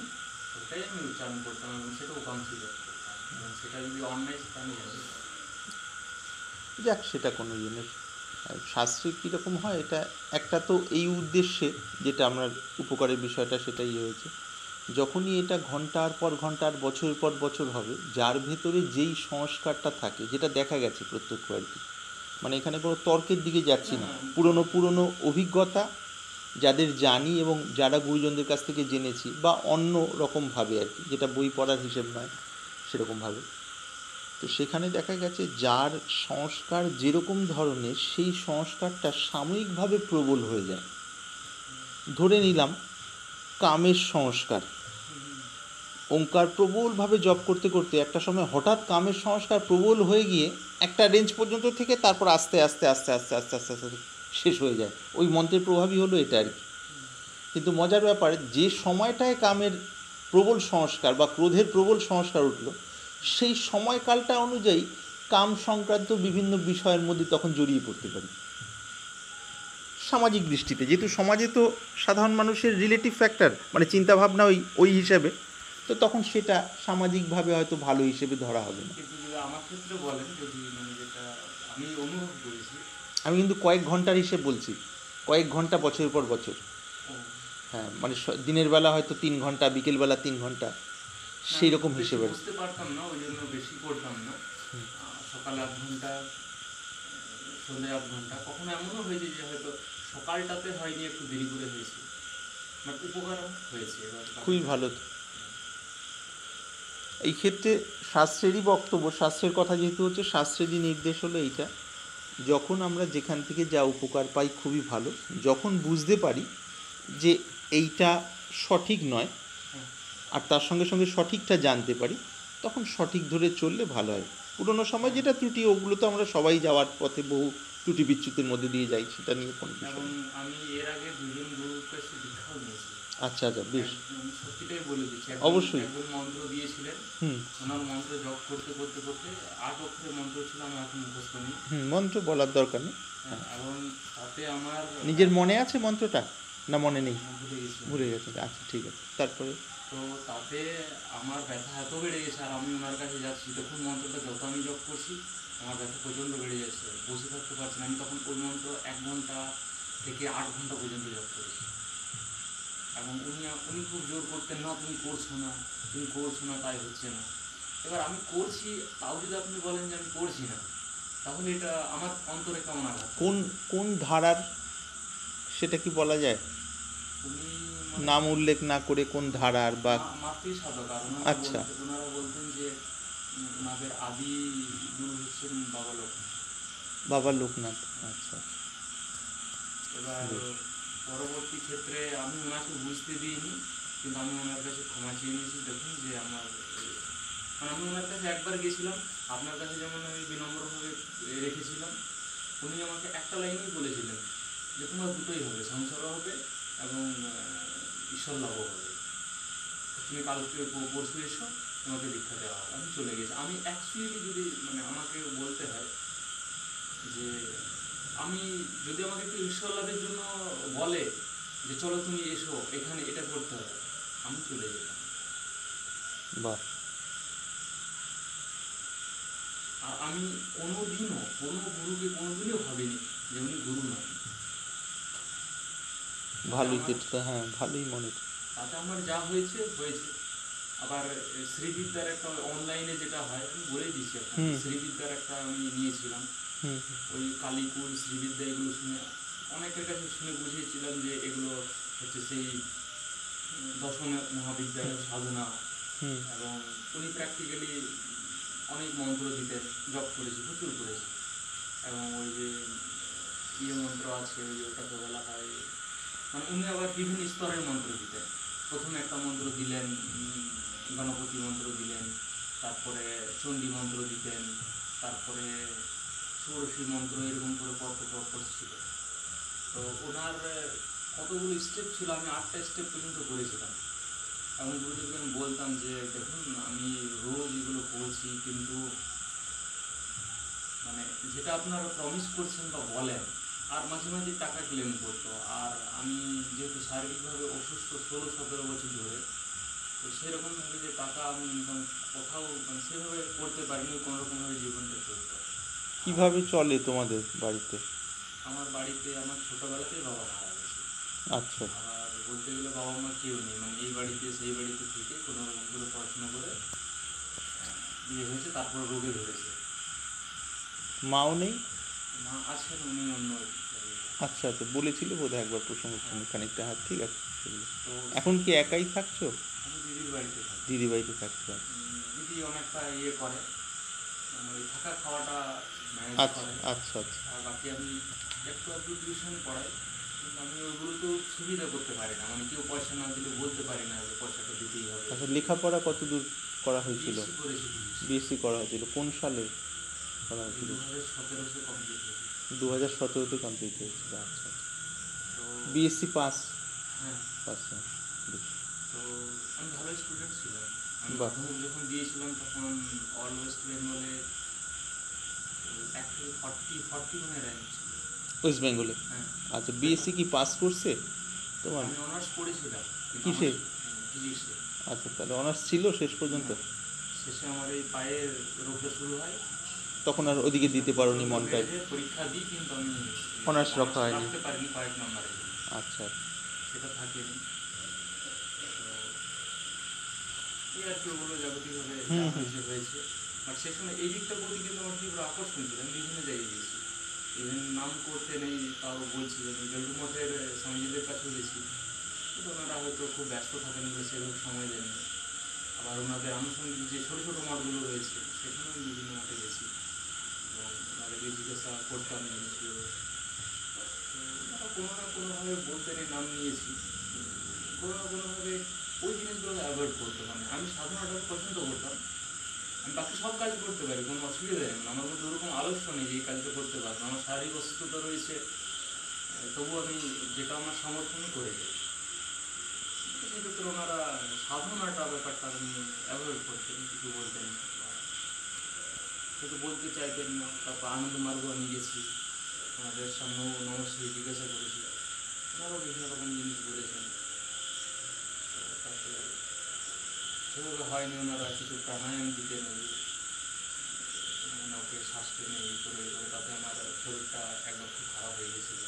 ওটাই আমি উচ্চারণ করতাম এবং সেটা উপাংশ যোগ করতাম। এবং সেটা যদি অন্যায় সেটা আমি জানি না। যাক, সেটা কোনো ইয়ে নেই। আর শাস্ত্রে কীরকম হয় এটা একটা তো এই উদ্দেশ্যে, যেটা আমরা উপকারের বিষয়টা সেটাই হয়েছে। যখনই এটা ঘন্টার পর ঘন্টার বছরের পর বছর হবে, যার ভেতরে যেই সংস্কারটা থাকে, যেটা দেখা গেছে প্রত্যক্ষ আর কি, মানে এখানে কোনো তর্কের দিকে যাচ্ছি না না, না, পুরনো পুরনো অভিজ্ঞতা যাদের জানি এবং যারা গুরুজনদের কাছ থেকে জেনেছি, বা অন্য রকমভাবে আর কি, যেটা বই পড়ার হিসেব নয় সেরকমভাবে, তো সেখানে দেখা গেছে যার সংস্কার যেরকম ধরনের, সেই সংস্কারটা সাময়িকভাবে প্রবল হয়ে যায়। ধরে নিলাম কামের সংস্কার, ওঙ্কার প্রবলভাবে জপ করতে করতে একটা সময় হঠাৎ কামের সংস্কার প্রবল হয়ে গিয়ে একটা রেঞ্জ পর্যন্ত থেকে তারপর আস্তে আস্তে আস্তে আস্তে আস্তে আস্তে আস্তে শেষ হয়ে যায়। ওই মন্ত্রের প্রভাবই হলো এটা আর কি। কিন্তু মজার ব্যাপার, যে সময়টায় কামের প্রবল সংস্কার বা ক্রোধের প্রবল সংস্কার উঠল, সেই সময়কালটা অনুযায়ী কাম সংক্রান্ত বিভিন্ন বিষয়ের মধ্যে তখন জড়িয়ে পড়তে পারি সামাজিক দৃষ্টিতে, যেহেতু সমাজে তো সাধারণ মানুষের রিলেটিভ ফ্যাক্টর, মানে চিন্তাভাবনা ওই ওই হিসাবে, তো তখন সেটা সামাজিকভাবে হয়তো ভালো হিসেবে ধরা হবে না। কিন্তু যদি আমার ক্ষেত্রে বলেন, যদি মানে যেটা আমি অনুভব করেছি। আমি কিন্তু কয়েক ঘন্টার হিসেব বলছি, কয়েক ঘন্টা বছরের পর বছর। ও, হ্যাঁ, মানে দিনের বেলা হয়তো 3 ঘন্টা, বিকেলবেলা 3 ঘন্টা, না, সেই আমি রকম খুব বেশি হিসেবে। বুঝতে পারতাম না, ওই জন্য বেশি করতাম না। সকালে 8 ঘন্টা, সন্ধ্যায় 8 ঘন্টা, কখনো এমনও হয়েছে যে হয়তো সকালটাতে হয়নি, একটু দেরি করে হয়েছে, বাট উপকার হয়েছে। এবার খুবই ভালো। এই ক্ষেত্রে শাস্ত্রেরই বক্তব্য, শাস্ত্রের কথা যেহেতু হচ্ছে, শাস্ত্রেরই নির্দেশ হলো এইটা, যখন আমরা যেখান থেকে যা উপকার পাই খুবই ভালো, যখন বুঝতে পারি যে এইটা সঠিক নয়, হ্যাঁ, আর তার সঙ্গে সঙ্গে সঠিকটা জানতে পারি, তখন সঠিক ধরে চললে ভালো হয়। পুরোনো সময় হ্যাঁ। যেটা ত্রুটি, ওগুলো তো আমরা সবাই যাওয়ার পথে বহু ত্রুটি বিচ্যুতির মধ্যে দিয়ে যাই, সেটা নিয়ে কোনো এবং বিষয় নেই। আমি এর আগে 2জন গুরুর কাছে দীক্ষাও নিয়েছি। আচ্ছা আচ্ছা, বেশ। একদম সত্যিটাই বলে দিচ্ছি, একজন অবশ্যই। একজন মন্ত্র দিয়েছিলেন। হুম ওনার মন্ত্র জপ করতে করতে করতে 8 অক্ষরের মন্ত্র ছিল, আমার এখন মুখস্থ নেই। হুম, মন্ত্র বলার দরকার নেই। হ্যাঁ, এবং তাতে আমার নিজের মনে আছে মন্ত্রটা, না মনে নেই? ভুলে গেছিলাম। ভুলে গেছে, আচ্ছা ঠিক আছে। তারপরে? তো তাতে আমার ব্যথা এত বেড়ে গেছে, আর আমি ওনার কাছে যাচ্ছি, দেখুন মন্ত্রটা যত আমি জপ করছি আমার ব্যথা প্রচণ্ড বেড়ে যাচ্ছে, বসে থাকতে পারছি না। আমি তখন ওই মন্ত্র 1 ঘন্টা থেকে 8 ঘন্টা পর্যন্ত জপ করেছি। এবং উনি খুব জোর করতেন, না তুমি করছো না, তুমি করছো না, তাই হচ্ছে না। এবার আমি করছি, তাও যদি আপনি বলেন যে আমি করছি না, তাহলে এটা আমার অন্তরে কেমন আঘাত। কোন কোন ধারার, সেটা কি বলা যায়? উনি নাম উল্লেখ না করে কোন ধারার বা? মাতৃ সাধক, আর আচ্ছা, ওনারা বলতেন যে ওনাদের আদি গুরু হচ্ছেন বাবা লোক। বাবা লোকনাথ। আচ্ছা, এবার বেশ। পরবর্তী ক্ষেত্রে আমি ওনাকে বুঝতে দিইনি, কিন্তু আমি ওনার কাছে ক্ষমা চেয়ে নিয়েছি। দেখুন যে আমার মানে আমি ওনার কাছে একবার গেছিলাম, আপনার কাছে যেমন আমি বিনম্রভাবে রেখেছিলাম, উনি আমাকে একটা লাইনই বলেছিলেন যে তোমার দুটোই হবে, সংসারও হবে এবং ঈশ্বর লাভও হবে, তুমি কালকে পরশু এসো, তোমাকে দীক্ষা দেওয়া হবে। আমি চলে গেছি। আমি অ্যাকচুয়ালি যদি মানে আমাকে বলতে হয় যে আমি যদি আমাকে একটু ঈশ্বর লাভের জন্য বলে যে চলো তুমি এসো এখানে এটা করতে হবে, আমি চলে যেতাম। বাহ, আর আমি কোনোদিনও কোনো গুরুকে কোনোদিনও ভাবিনি যে উনি গুরু নন। ভালোই আমার যেটা, হ্যাঁ ভালোই মনে। তাতে আমার যা হয়েছে হয়েছে। আবার শ্রীবিদ্যার একটা অনলাইনে যেটা হয় আমি বলে দিচ্ছি আপনাকে, হুম শ্রীবিদ্যার একটা আমি নিয়েছিলাম। হুম ওই কালীকুল শ্রীবিদ্যা এগুলো শুনে অনেকের কাছে শুনে বুঝিয়েছিলাম যে এগুলো হচ্ছে সেই দশম মহাবিদ্যালয় সাধনা। হুম এবং উনি প্র্যাকটিক্যালি অনেক মন্ত্র দিতেন, জপ করেছি, প্রচুর করেছি। এবং ওই যে মন্ত্র আছে ওই যে ওটাকে বলা হয়, মানে উনি আবার বিভিন্ন স্তরের মন্ত্র দিতেন। প্রথমে একটা মন্ত্র দিলেন, গণপতি মন্ত্র দিলেন, তারপরে চণ্ডী মন্ত্র দিতেন, তারপরে ষোড়শী মন্ত্র, এরকম করে পরপর ছিল। তো ওনার কতগুলো স্টেপ ছিল, আমি 8টা স্টেপ পর্যন্ত করেছিলাম। এবং গুরুদেবকে আমি বলতাম যে দেখুন আমি রোজ এগুলো করছি, কিন্তু মানে যেটা আপনারা প্রমিস করছেন বা বলেন, আর মাঝে মাঝে টাকা ক্লেম করতো। আর আমি যেহেতু শারীরিকভাবে অসুস্থ 16-17 বছর ধরে, তো সেরকমভাবে যে টাকা আমি ইনকাম কোথাও মানে সেভাবে করতে পারিনি, কোনোরকমভাবে জীবনটা চলতো। আর কিভাবে চলে তোমাদের বাড়িতে? আমার বাড়িতে আমার ছোটোবেলাতেই বাবা মারা গেছে। আচ্ছা আবার বলতে গেলে বাবা মা কেউ নেই, মানে এই বাড়িতে সেই বাড়িতে থেকে কোনো রকম করে পড়াশোনা করে বিয়ে হয়েছে, তারপর রোগে ধরেছে। মাও নেই? মা আছেন, উনি অন্য জায়গায়। আচ্ছা আচ্ছা, বলেছিল বোধহয় একবার হ্যাঁ, প্রসঙ্গ খানিকটা, হ্যাঁ ঠিক আছে। তো এখন কি একাই থাকছো? আমি দিদির বাড়িতে থাকি। দিদি বাড়িতে থাকছো? দিদি অনেকটা ইয়ে করে, মানে ওই থাকা খাওয়াটা ম্যানেজ আচ্ছা করে। আচ্ছা আচ্ছা আর বাকি আমি একটু আধটু টিউশন পড়াই, কিন্তু আমি ওইগুলো তো সুবিধা করতে পারি না, মানে কেউ পয়সা না দিলে বলতে পারি না যে পয়সাটা দিতেই হবে। আচ্ছা, লেখাপড়া কত দূর করা হয়েছিল? বিএসসি করেছি, বিএসসি বিএসসি করা হয়েছিল কোন সালে করা এই হয়েছিল? 2017-তে কমপ্লিট হয়েছে। 2017-তে কমপ্লিট হয়েছিল, আচ্ছা। তো বিএসসি পাস? হ্যাঁ, পাস, হ্যাঁ, বেশ। তো আমি ভালো স্টুডেন্ট ছিলাম। আমি বাহ, মাধ্যমিক যখন দিয়েছিলাম তখন অল ওয়েস্ট বেঙ্গলে অ্যাকচুয়ালি 40 মানে র্যাঙ্ক ছিল। ওয়েস্ট বেঙ্গলে? হ্যাঁ, আচ্ছা, ব্যাপার বিএসসি কি পাস করছে তোমার? আমি অনার্স পড়েছিলাম, কিন্তু আমার কিসে? ফিজিক্সে। আচ্ছা, তাহলে অনার্স ছিল শেষ পর্যন্ত? শেষে আমার এই পায়ের রোগটা শুরু হয়। তখন আর ওদিকে দিতে পারোনি প্রচণ্ড মনটায়? বেড়ে পরীক্ষা দিই, কিন্তু আমি অনার্স অনার্স রক্ষা হয়নি? রাখতে পারিনি কয়েক নম্বরে, আচ্ছা সেটা থাকেনি। তো এই আর কি, ওগুলো যাবতীয়ভাবে যা হুম হুম হয়েছে হয়েছে। বাট সে সময় এই দিকটার প্রতি কিন্তু আমার তীব্র আকর্ষণ ছিল। আমি বিভিন্ন জায়গায় গেছি, ইভেন নাম করতে নেই তাও বলছি, আমি বেলুড় মঠের স্বামীজিদের কাছেও গেছি, কিন্তু ওনারা হয়তো খুব ব্যস্ত থাকেন বলে সেভাবে সময় দেননি। আবার ওনাদের আনুষঙ্গিক যে ছোটো ছোটো মঠগুলো রয়েছে সেখানেও আমি বিভিন্ন মঠে গেছি এবং ওনাদেরকে জিজ্ঞাসা করতাম জিনিসগুলো। তো ওনারা কোনো না কোনোভাবে বলতেন, এই নাম নিয়েছি, কোনো না কোনোভাবে ওই জিনিসগুলো অ্যাভয়েড করতো। মানে আমি সাধনাটাকে পছন্দ করতাম, আমি বাকি সব কাজ করতে পারি, কোনো অসুবিধা নেই, আমার মধ্যে ওরকম আলস্য নেই যে এই কাজটা করতে পারবো। আমার শারীরিক অসুস্থতা রয়েছে, তবু আমি যেটা আমার সামর্থ্য আমি করে যাই। তো সেক্ষেত্রে ওনারা সাধনাটা ব্যাপারটা আপনি অ্যাভয়েড করতেন, কিছু বলতেন না বা হয়তো বলতে চাইতেন না। তারপর আনন্দ মার্গ আমি গেছি, ওনাদের সামনেও নমস্কার জিজ্ঞাসা করেছি, ওনারাও বিভিন্ন রকম জিনিস বলেছেন। তো তারপরে সেভাবে হয়নি, ওনারা কিছু প্রাণায়াম দিতেন, মানে ওকে শ্বাস টেনে এই করে এই করে, তাতে আমার শরীরটা একবার খুব খারাপ হয়ে গেছিল।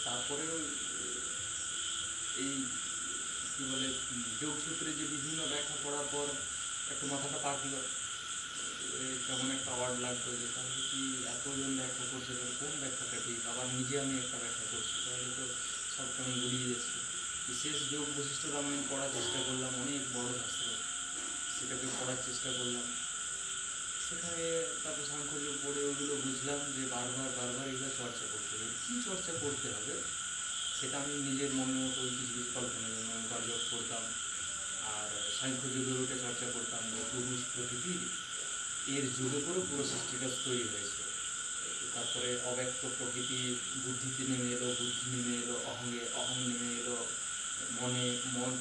তারপরেও এই কী বলে যোগসূত্রে যে বিভিন্ন ব্যাখ্যা পড়ার পর একটু মাথাটা পাকলো, কেমন একটা ওয়ার্ড লাগতো যে তাহলে কি এতজন ব্যাখ্যা করছে, তাহলে কোন ব্যাখ্যাটা ঠিক, আবার নিজে আমি একটা ব্যাখ্যা করছি, তাহলে তো সব কেমন গুলিয়ে যাচ্ছে। শেষ যোগ বৈশিষ্ট্য রামায়ণ পড়ার চেষ্টা করলাম, অনেক বড় শাস্ত্র, সেটাকে পড়ার চেষ্টা করলাম। সেখানে তারপর সাংখ্যযোগ পড়ে ওগুলো বুঝলাম যে বারবার বারবার এগুলো চর্চা করতে হবে। কী চর্চা করতে হবে সেটা আমি নিজের মনের মতো কিছু কিছু কল্পনা, যেমন ওঙ্কার জপ করতাম, আর সাংখ্য যুগের ওইটা চর্চা করতাম যে পুরুষ প্রকৃতি এর যুগে করে পুরো সৃষ্টিটা তৈরি হয়েছে। তারপরে অব্যক্ত প্রকৃতি বুদ্ধিতে নেমে এলো, বুদ্ধি নেমে এলো অহঙ্গে, অহং নেমে এলো মনে, মন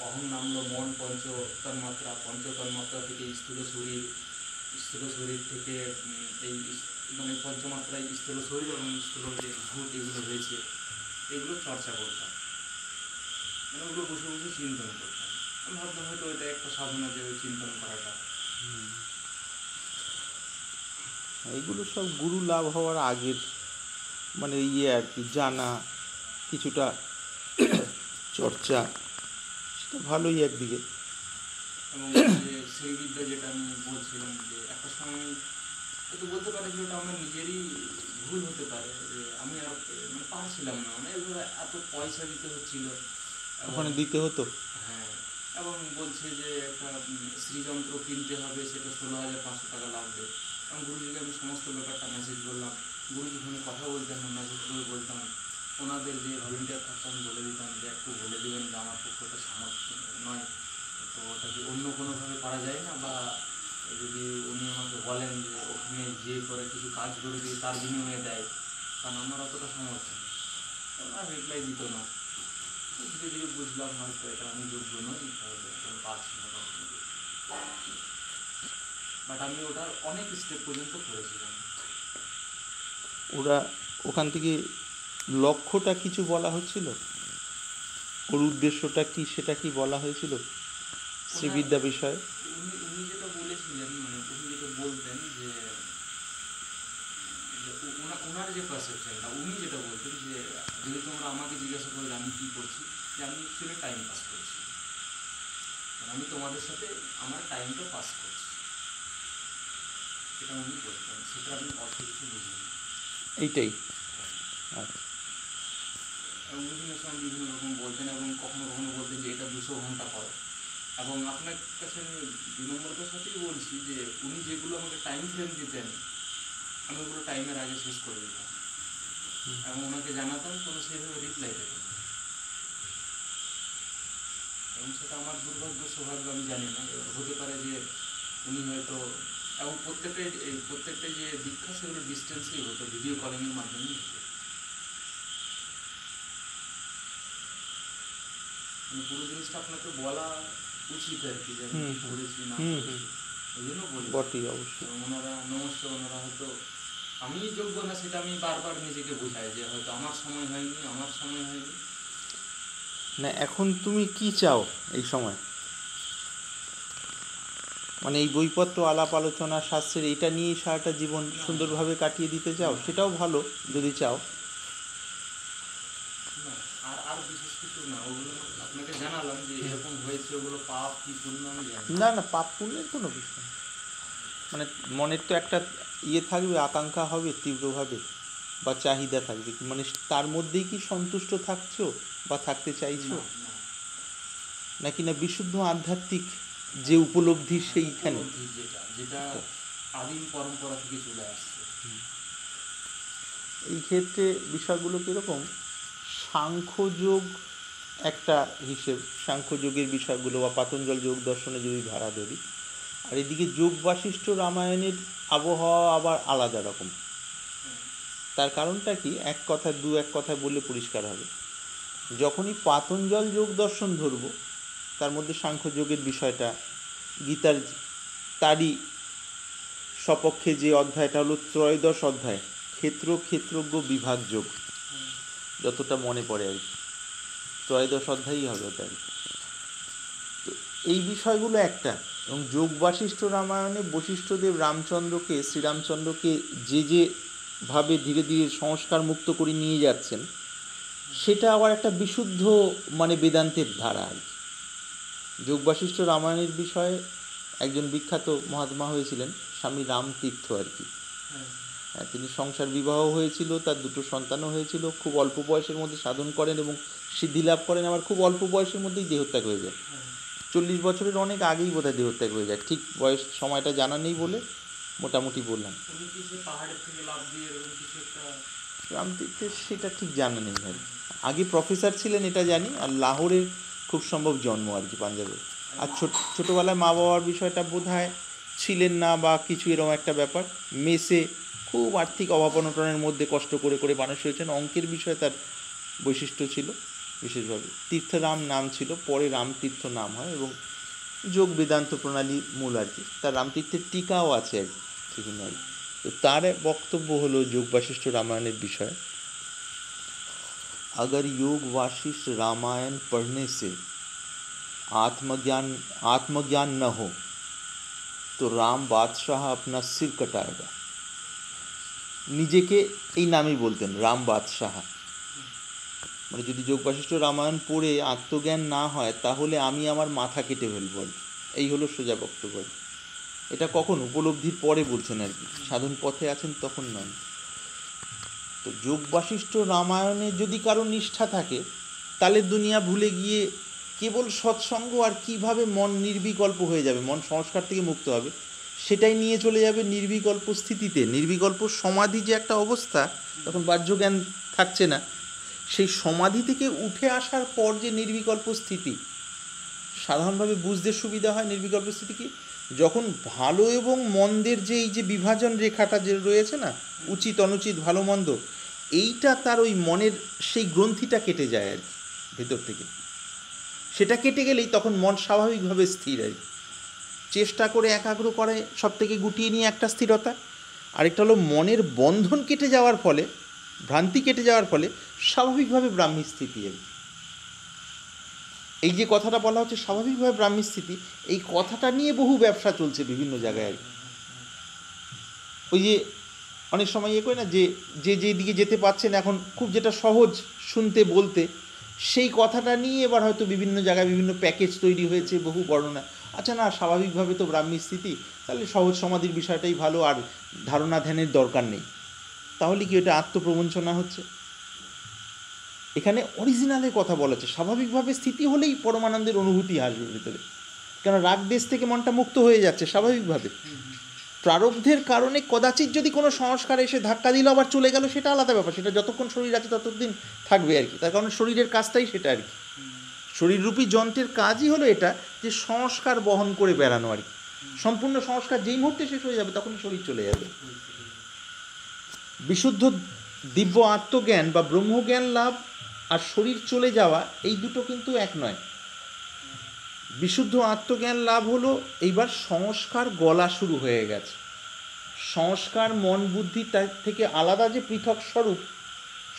অহং নামলো মন, পঞ্চ তন্মাত্রা, পঞ্চ তন্মাত্রা থেকে স্থূল শরীর থেকে এই মানে পঞ্চমাত্রায় স্থূল শরীর এবং স্থূল যে ভূত এগুলো হয়েছে, এগুলো চর্চা করতাম, মানে ওগুলো বসে বসে চিন্তন করতাম। আমি ভাবতাম হয়তো এটা একটা সাধনা, যে ওই চিন্তন করাটা। এইগুলো সব গুরু লাভ হওয়ার আগের মানে ইয়ে আর কি, জানা কিছুটা চর্চা, সেটা ভালোই একদিকে। এবং যে শ্রীবিদ্যা যেটা আমি বলছিলাম, যে একটা সময় আমি হয়তো বলতে পারি যে ওটা আমার নিজেরই ভুল হতে পারে, যে আমি আর মানে পারছিলাম না, মানে এগুলো এত পয়সা দিতে হচ্ছিল। ওখানে দিতে হতো। হ্যাঁ, এবং বলছে যে একটা শ্রীযন্ত্র কিনতে হবে, সেটা 16,500 টাকা লাগবে। এবং গুরুজিকে আমি সমস্ত ব্যাপারটা মেসেজ করলাম, গুরুজি ফোনে কথা বলতেন না, মেসেজ করে বলতাম। ওনাদের যে ভলেন্টিয়ার থাকতো আমি বলে দিতাম যে একটু বলে দেবেন যে আমার পক্ষে ওটা সামর্থ্য নয়, তো ওটা কি অন্য কোনোভাবে করা যায় না, বা যদি উনি আমাকে বলেন যে ওখানে যে করে কিছু কাজ করে দিয়ে তার বিনিময়ে দেয়, কারণ আমার অতটা সামর্থ্য নেই। আর রিপ্লাই দিত না। ধীরে ধীরে বুঝলাম হয়তো এটা আমি যোগ্য নই, তাহলে আমি পারছি না। বাট আমি ওটার অনেক স্টেপ পর্যন্ত করেছিলাম। ওরা ওখান থেকে লক্ষ্যটা কিছু বলা হচ্ছিল, ওর উদ্দেশ্যটা কি সেটা কি বলা হয়েছিল শ্রীবিদ্যা বিষয়ে? উনি উনি যেটা বলেছিলেন, মানে উনি যেটা বলতেন যে ওনার যে পারসেপশনটা, উনি যেটা বলতেন যে যদি তোমরা আমাকে জিজ্ঞাসা করলে আমি কী করছি, যে আমি অ্যাকচুয়ালি টাইম পাস করছি, আমি তোমাদের সাথে আমার টাইমটা পাস করছি, এটা উনি বলতেন। সেটা আমি অল্প কিছু বুঝিনি। এইটাই। আচ্ছা। এবং বিভিন্ন সময় বিভিন্ন রকম বলতেন, এবং কখনো কখনো বলতেন যে এটা 200 ঘন্টা করো। এবং আপনার কাছে আমি বিনম্রতার সাথেই বলছি যে উনি যেগুলো আমাকে টাইম ফ্রেম দিতেন, আমি ওগুলো টাইমের আগে শেষ করে দিতাম, এবং ওনাকে জানাতাম, কোনো সেইভাবে রিপ্লাই পেতাম না। এবং সেটা আমার দুর্ভাগ্য সৌভাগ্য আমি জানি না, এবার হতে পারে যে উনি হয়তো, এবং প্রত্যেকটা যে দীক্ষা সেগুলো ডিস্টেন্সেই হতো, ভিডিও কলিংয়ের মাধ্যমেই হতো। মানে পুরো জিনিসটা আপনাকে বলা উচিত আর কি, যে আমি কী করেছি না করেছি, ওই জন্য বলি। বটেই, অবশ্যই। এবং ওনারা নমস্কার, ওনারা হয়তো আমি যোগ্য না সেটা আমি বারবার নিজেকে বোঝাই, যে হয়তো আমার সময় হয়নি, আমার সময় হয়নি। না, এখন তুমি কি চাও এই সময়? মানে এই বইপত্র আলাপ আলোচনা শাস্ত্রের এটা নিয়েই সারাটা জীবন সুন্দরভাবে কাটিয়ে দিতে চাও? সেটাও ভালো যদি চাও। না, আর আর বিশেষ কিছু না, ওগুলো আপনাকে জানালাম যে এরকম হয়েছে, ওগুলো পাপ কি পুণ্য আমি জানি না। না না, পাপ পুণ্যের কোনো বিষয় না। মানে মনের তো একটা ইয়ে থাকবে, আকাঙ্ক্ষা হবে তীব্রভাবে, বা চাহিদা থাকবে, মানে তার মধ্যেই কি সন্তুষ্ট থাকছো বা থাকতে চাইছো, না, না, নাকি না বিশুদ্ধ আধ্যাত্মিক যে উপলব্ধি সেইখানে? উপলব্ধি যেটা যেটা আদিম পরম্পরা থেকে চলে আসছে। এই ক্ষেত্রে বিষয়গুলো কীরকম, সাংখ্যযোগ একটা হিসেব, সাংখ্যযোগের বিষয়গুলো বা পাতঞ্জল যোগ দর্শনে যদি ধারা ধরি, আর এদিকে যোগ বাশিষ্ঠ রামায়ণের আবহাওয়া আবার আলাদা রকম। তার কারণটা কি, এক কথায় বললে পরিষ্কার হবে। যখনই পাতঞ্জল যোগ দর্শন ধরব, তার মধ্যে সাংখ্যযোগের বিষয়টা, গীতার তারই সপক্ষে যে অধ্যায়টা হলো ত্রয়োদশ অধ্যায়, ক্ষেত্রজ্ঞ বিভাগ যোগ, যতটা মনে পড়ে আর কি, ত্রয়োদশ অধ্যায়ই হবে ওটা আর কি। তো এই বিষয়গুলো একটা, এবং যোগ বাশিষ্ঠ রামায়ণে বশিষ্ঠদেব শ্রীরামচন্দ্রকে যেভাবে ধীরে ধীরে সংস্কার মুক্ত করে নিয়ে যাচ্ছেন, সেটা আবার একটা বিশুদ্ধ মানে বেদান্তের ধারা আর কি। যোগ বাশিষ্ঠ রামায়ণের বিষয়ে একজন বিখ্যাত মহাত্মা হয়েছিলেন স্বামী রামতীর্থ আর কি। তিনি সংসার বিবাহ হয়েছিল, তার 2 সন্তানও হয়েছিল, খুব অল্প বয়সের মধ্যে সাধন করেন এবং সিদ্ধি লাভ করেন, আবার খুব অল্প বয়সের মধ্যেই দেহত্যাগ হয়ে যায়। 40 বছরের অনেক আগেই বোধহয় দেহত্যাগ হয়ে যায়, ঠিক বয়স সময়টা জানা নেই বলে মোটামুটি বললাম। উনি কি সে পাহাড়ের থেকে লাফ দিয়ে এরকম কিছু একটা রামতীর্থের সেটা ঠিক জানা নেই ভাই। আগে প্রফেসর ছিলেন এটা জানি, আর লাহোরের খুব সম্ভব জন্ম আর কি, পাঞ্জাবে। আর ছোটোবেলায় মা বাবার বিষয়টা বোধহয় ছিলেন না বা কিছু এরকম একটা ব্যাপার। মেসে খুব আর্থিক অভাব অনটনের মধ্যে কষ্ট করে করে মানুষ হয়েছেন। অঙ্কের বিষয়ে তার বৈশিষ্ট্য ছিল বিশেষভাবে। তীর্থরাম নাম ছিল, পরে রামতীর্থ নাম হয়, এবং যোগ বেদান্ত প্রণালী মূল আর কি। তার রামতীর্থের টিকাও আছে আর কি বিভিন্ন আর কি। তো তার বক্তব্য হলো যোগ বাশিষ্ঠ রামায়ণের বিষয়ে, अगर योग वाशिष्ठ रामायण पढ़ने से आत्मज्ञान न हो तो राम बादशाह अपना सिर कटाएगा। নিজেকে এই নামেই বলতেন, রাম বাদশাহ। মানে যদি যোগ বাশিষ্ঠ রামায়ণ পড়ে আত্মজ্ঞান না হয় তাহলে আমি আমার মাথা কেটে ফেলব আর কি। এই হলো সোজা বক্তব্য। এটা কখন উপলব্ধির পরে বলছেন আর কি, সাধন পথে আছেন তখন নয়। তো যোগ বাশিষ্ঠ রামায়ণে যদি কারো নিষ্ঠা থাকে তাহলে দুনিয়া ভুলে গিয়ে কেবল সৎসঙ্গ আর কিভাবে মন নির্বিকল্প হয়ে যাবে, মন সংস্কার থেকে মুক্ত হবে, সেটাই নিয়ে চলে যাবে নির্বিকল্প স্থিতিতে। নির্বিকল্প সমাধি যে একটা অবস্থা, তখন বাহ্য জ্ঞান থাকছে না, সেই সমাধি থেকে উঠে আসার পর যে নির্বিকল্প স্থিতি, সাধারণভাবে বুঝতে সুবিধা হয় নির্বিকল্প স্থিতি কি, যখন ভালো এবং মন্দের যে এই যে বিভাজন রেখাটা যে রয়েছে না, উচিত অনুচিত ভালো মন্দ, এইটা তার ওই মনের সেই গ্রন্থিটা কেটে যায় আর কি ভেতর থেকে। সেটা কেটে গেলেই তখন মন স্বাভাবিকভাবে স্থির আর কি। চেষ্টা করে একাগ্র করে সব থেকে গুটিয়ে নিয়ে একটা স্থিরতা, আরেকটা হলো মনের বন্ধন কেটে যাওয়ার ফলে, ভ্রান্তি কেটে যাওয়ার ফলে স্বাভাবিকভাবে ব্রাহ্মী স্থিতি আর কি। এই যে কথাটা বলা হচ্ছে স্বাভাবিকভাবে ব্রাহ্মী স্থিতি, এই কথাটা নিয়ে বহু ব্যবসা চলছে বিভিন্ন জায়গায় আর কি। ওই যে অনেক সময় করে না, যে যেদিকে যেতে পারছেন এখন, খুব যেটা সহজ শুনতে বলতে, সেই কথাটা নিয়ে এবার হয়তো বিভিন্ন জায়গায় বিভিন্ন প্যাকেজ তৈরি হয়েছে, বহু বর্ণনা। আচ্ছা না, স্বাভাবিকভাবে তো ব্রাহ্মী স্থিতি, তাহলে সহজ সমাধির বিষয়টাই ভালো, আর ধারণা ধ্যানের দরকার নেই। তাহলে কি ওটা আত্মপ্রবঞ্চনা হচ্ছে? এখানে অরিজিনালের কথা বলা হচ্ছে, স্বাভাবিকভাবে স্থিতি হলেই পরমানন্দের অনুভূতি আসবে ভিতরে। কেন রাগ দেশ থেকে মনটা মুক্ত হয়ে যাচ্ছে স্বাভাবিকভাবে। প্রারব্ধের কারণে কদাচিৎ যদি কোনো সংস্কার এসে ধাক্কা দিল আবার চলে গেল, সেটা আলাদা ব্যাপার, সেটা যতক্ষণ শরীর আছে ততদিন থাকবে আর কি। তার কারণে শরীরের কাজটাই সেটা আর কি। শরীররূপী যন্ত্রের কাজই হলো এটা, যে সংস্কার বহন করে বেড়ানো আর কি। সম্পূর্ণ সংস্কার যেই মুহূর্তে শেষ হয়ে যাবে তখন শরীর চলে যাবে। বিশুদ্ধ দিব্য আত্মজ্ঞান বা ব্রহ্মজ্ঞান লাভ আর শরীর চলে যাওয়া, এই দুটো কিন্তু এক নয়। বিশুদ্ধ আত্মজ্ঞান লাভ হলো এইবার সংস্কার গলা শুরু হয়ে গেছে। সংস্কার মন বুদ্ধি তার থেকে আলাদা যে পৃথক স্বরূপ,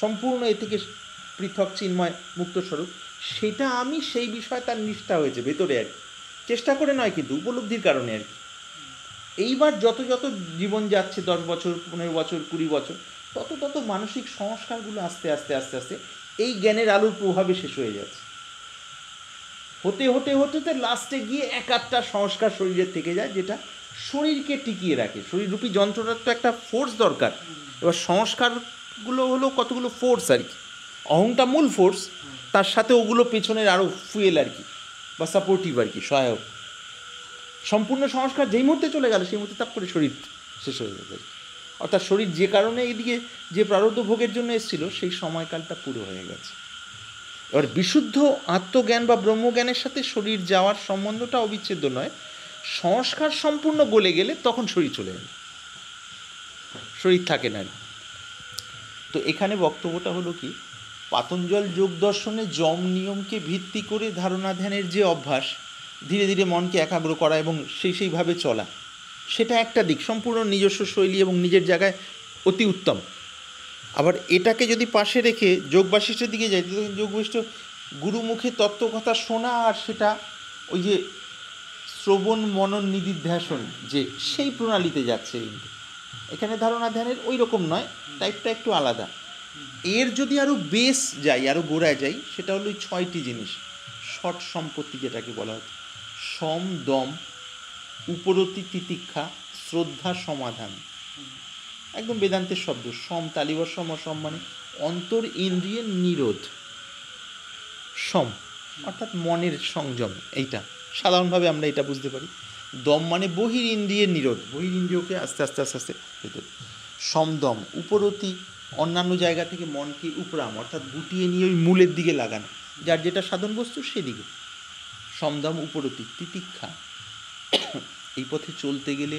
সম্পূর্ণ এ থেকে পৃথক চিন্ময় মুক্ত স্বরূপ, সেটা আমি, সেই বিষয়ে তার নিষ্ঠা হয়েছে ভেতরে আর কি। চেষ্টা করে নয় কিন্তু, উপলব্ধির কারণে আর কি। এইবার যত যত জীবন যাচ্ছে, 10 বছর 15 বছর 20 বছর, তত তত মানসিক সংস্কারগুলো আস্তে আস্তে আস্তে আস্তে এই জ্ঞানের আলোর প্রভাবে শেষ হয়ে যাচ্ছে। হতে হতে হতে হতে লাস্টে গিয়ে এক আধটা সংস্কার শরীরের থেকে যায়, যেটা শরীরকে টিকিয়ে রাখে। শরীররূপী যন্ত্রটার তো একটা ফোর্স দরকার। এবার সংস্কারগুলো হলো কতগুলো ফোর্স আর কি। অহংটা মূল ফোর্স, তার সাথে ওগুলো পেছনের আরও ফুয়েল আর কি, বা সাপোর্টিভ আর কি, সহায়ক। সম্পূর্ণ সংস্কার যেই মুহূর্তে চলে গেল, সেই মুহূর্তে তাপ করে শরীর শেষ হয়ে যাবে। অর্থাৎ শরীর যে কারণে এদিকে যে প্রারব্ধ ভোগের জন্য এসেছিল, সেই সময়কালটা পুরো হয়ে গেছে। এবার বিশুদ্ধ আত্মজ্ঞান বা ব্রহ্মজ্ঞানের সাথে শরীর যাওয়ার সম্বন্ধটা অবিচ্ছেদ্য নয়। সংস্কার সম্পূর্ণ গলে গেলে তখন শরীর চলে যাবে, শরীর থাকে না। তো এখানে বক্তব্যটা হলো কি, পাতঞ্জল যোগ দর্শনে যম নিয়মকে ভিত্তি করে ধারণা ধ্যানের যে অভ্যাস, ধীরে ধীরে মনকে একাগ্র করা এবং সেইভাবে চলা, সেটা একটা দিক, সম্পূর্ণ নিজস্ব শৈলী এবং নিজের জায়গায় অতি উত্তম। আবার এটাকে যদি পাশে রেখে যোগ বাশিষ্ঠের দিকে যাই, যোগ বাশিষ্ঠ গুরুমুখে তত্ত্বকথা শোনা, আর সেটা ওই যে শ্রবণ মনন নিদিধ্যাসন, যে সেই প্রণালীতে যাচ্ছে। কিন্তু এখানে ধারণা ধ্যানের ওই রকম নয়, টাইপটা একটু আলাদা। এর যদি আরও বেস যাই, আরও গোড়ায় যাই, সেটা হলো ওই 6টি জিনিস, ষট সম্পত্তি যেটাকে বলা হচ্ছে: সম, দম, উপরতি, তিতিক্ষা, শ্রদ্ধা, সমাধান। একদম বেদান্তের শব্দ। সম তালিবসম, অসম মানে অন্তর ইন্দ্রিয়ের নিরোধ। সম অর্থাৎ মনের সংযম, এইটা সাধারণভাবে আমরা এটা বুঝতে পারি। দম মানে বহির ইন্দ্রিয়ের নিরোধ, বহির ইন্দ্রিয়কে আস্তে আস্তে আস্তে আস্তে ভেতর। সমদম, উপরতি অন্যান্য জায়গা থেকে মনকে উপরাম অর্থাৎ গুটিয়ে নিয়ে ওই মূলের দিকে লাগানো, যার যেটা সাধন বস্তু সেদিকে। সমদম উপরতি তিতিক্ষা, এই পথে চলতে গেলে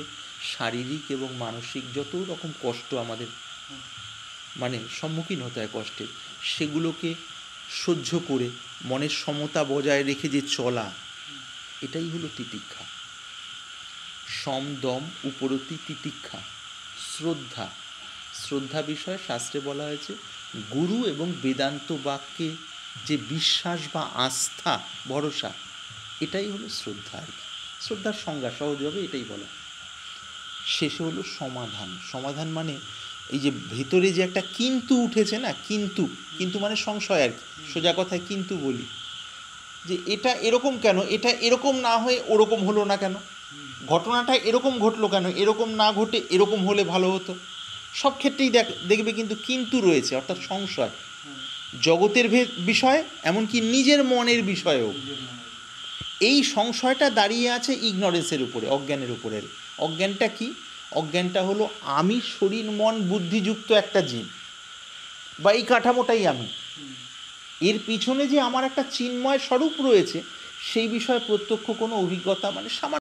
শারীরিক এবং মানসিক যত রকম কষ্ট আমাদের মানে সম্মুখীন হতে হয় কষ্টের, সেগুলোকে সহ্য করে মনের সমতা বজায় রেখে যে চলা, এটাই হলো তিতিক্ষা। সমদম উপরতি তিতিক্ষা। শ্রদ্ধা, শ্রদ্ধা বিষয়ে শাস্ত্রে বলা হয়েছে গুরু এবং বেদান্ত বাক্যে যে বিশ্বাস বা আস্থা ভরসা, এটাই হলো শ্রদ্ধা আর কি। শ্রদ্ধার সংজ্ঞা সহজভাবে এটাই বলা। শেষে হলো সমাধান। সমাধান মানে এই যে ভেতরে যে একটা কিন্তু উঠেছে না, কিন্তু, কিন্তু মানে সংশয় আর কি, সোজা কথায় কিন্তু বলি যে এটা এরকম কেন, এটা এরকম না হয়ে ওরকম হলো না কেন, ঘটনাটা এরকম ঘটলো কেন, এরকম না ঘটে এরকম হলে ভালো হতো। সব ক্ষেত্রেই দেখবে কিন্তু রয়েছে, অর্থাৎ সংশয় জগতের বিষয়ে, এমনকি নিজের মনের বিষয়েও। এই সংশয়টা দাঁড়িয়ে আছে ইগনোরেন্সের উপরে, অজ্ঞানের উপরে। অজ্ঞানটা কি? অজ্ঞানটা হলো আমি শরীর মন বুদ্ধিযুক্ত একটা জীব, বা এই কাঠামোটাই আমি। এর পিছনে যে আমার একটা চিন্ময় স্বরূপ রয়েছে, সেই বিষয়ে প্রত্যক্ষ কোনো অভিজ্ঞতা মানে সামান্য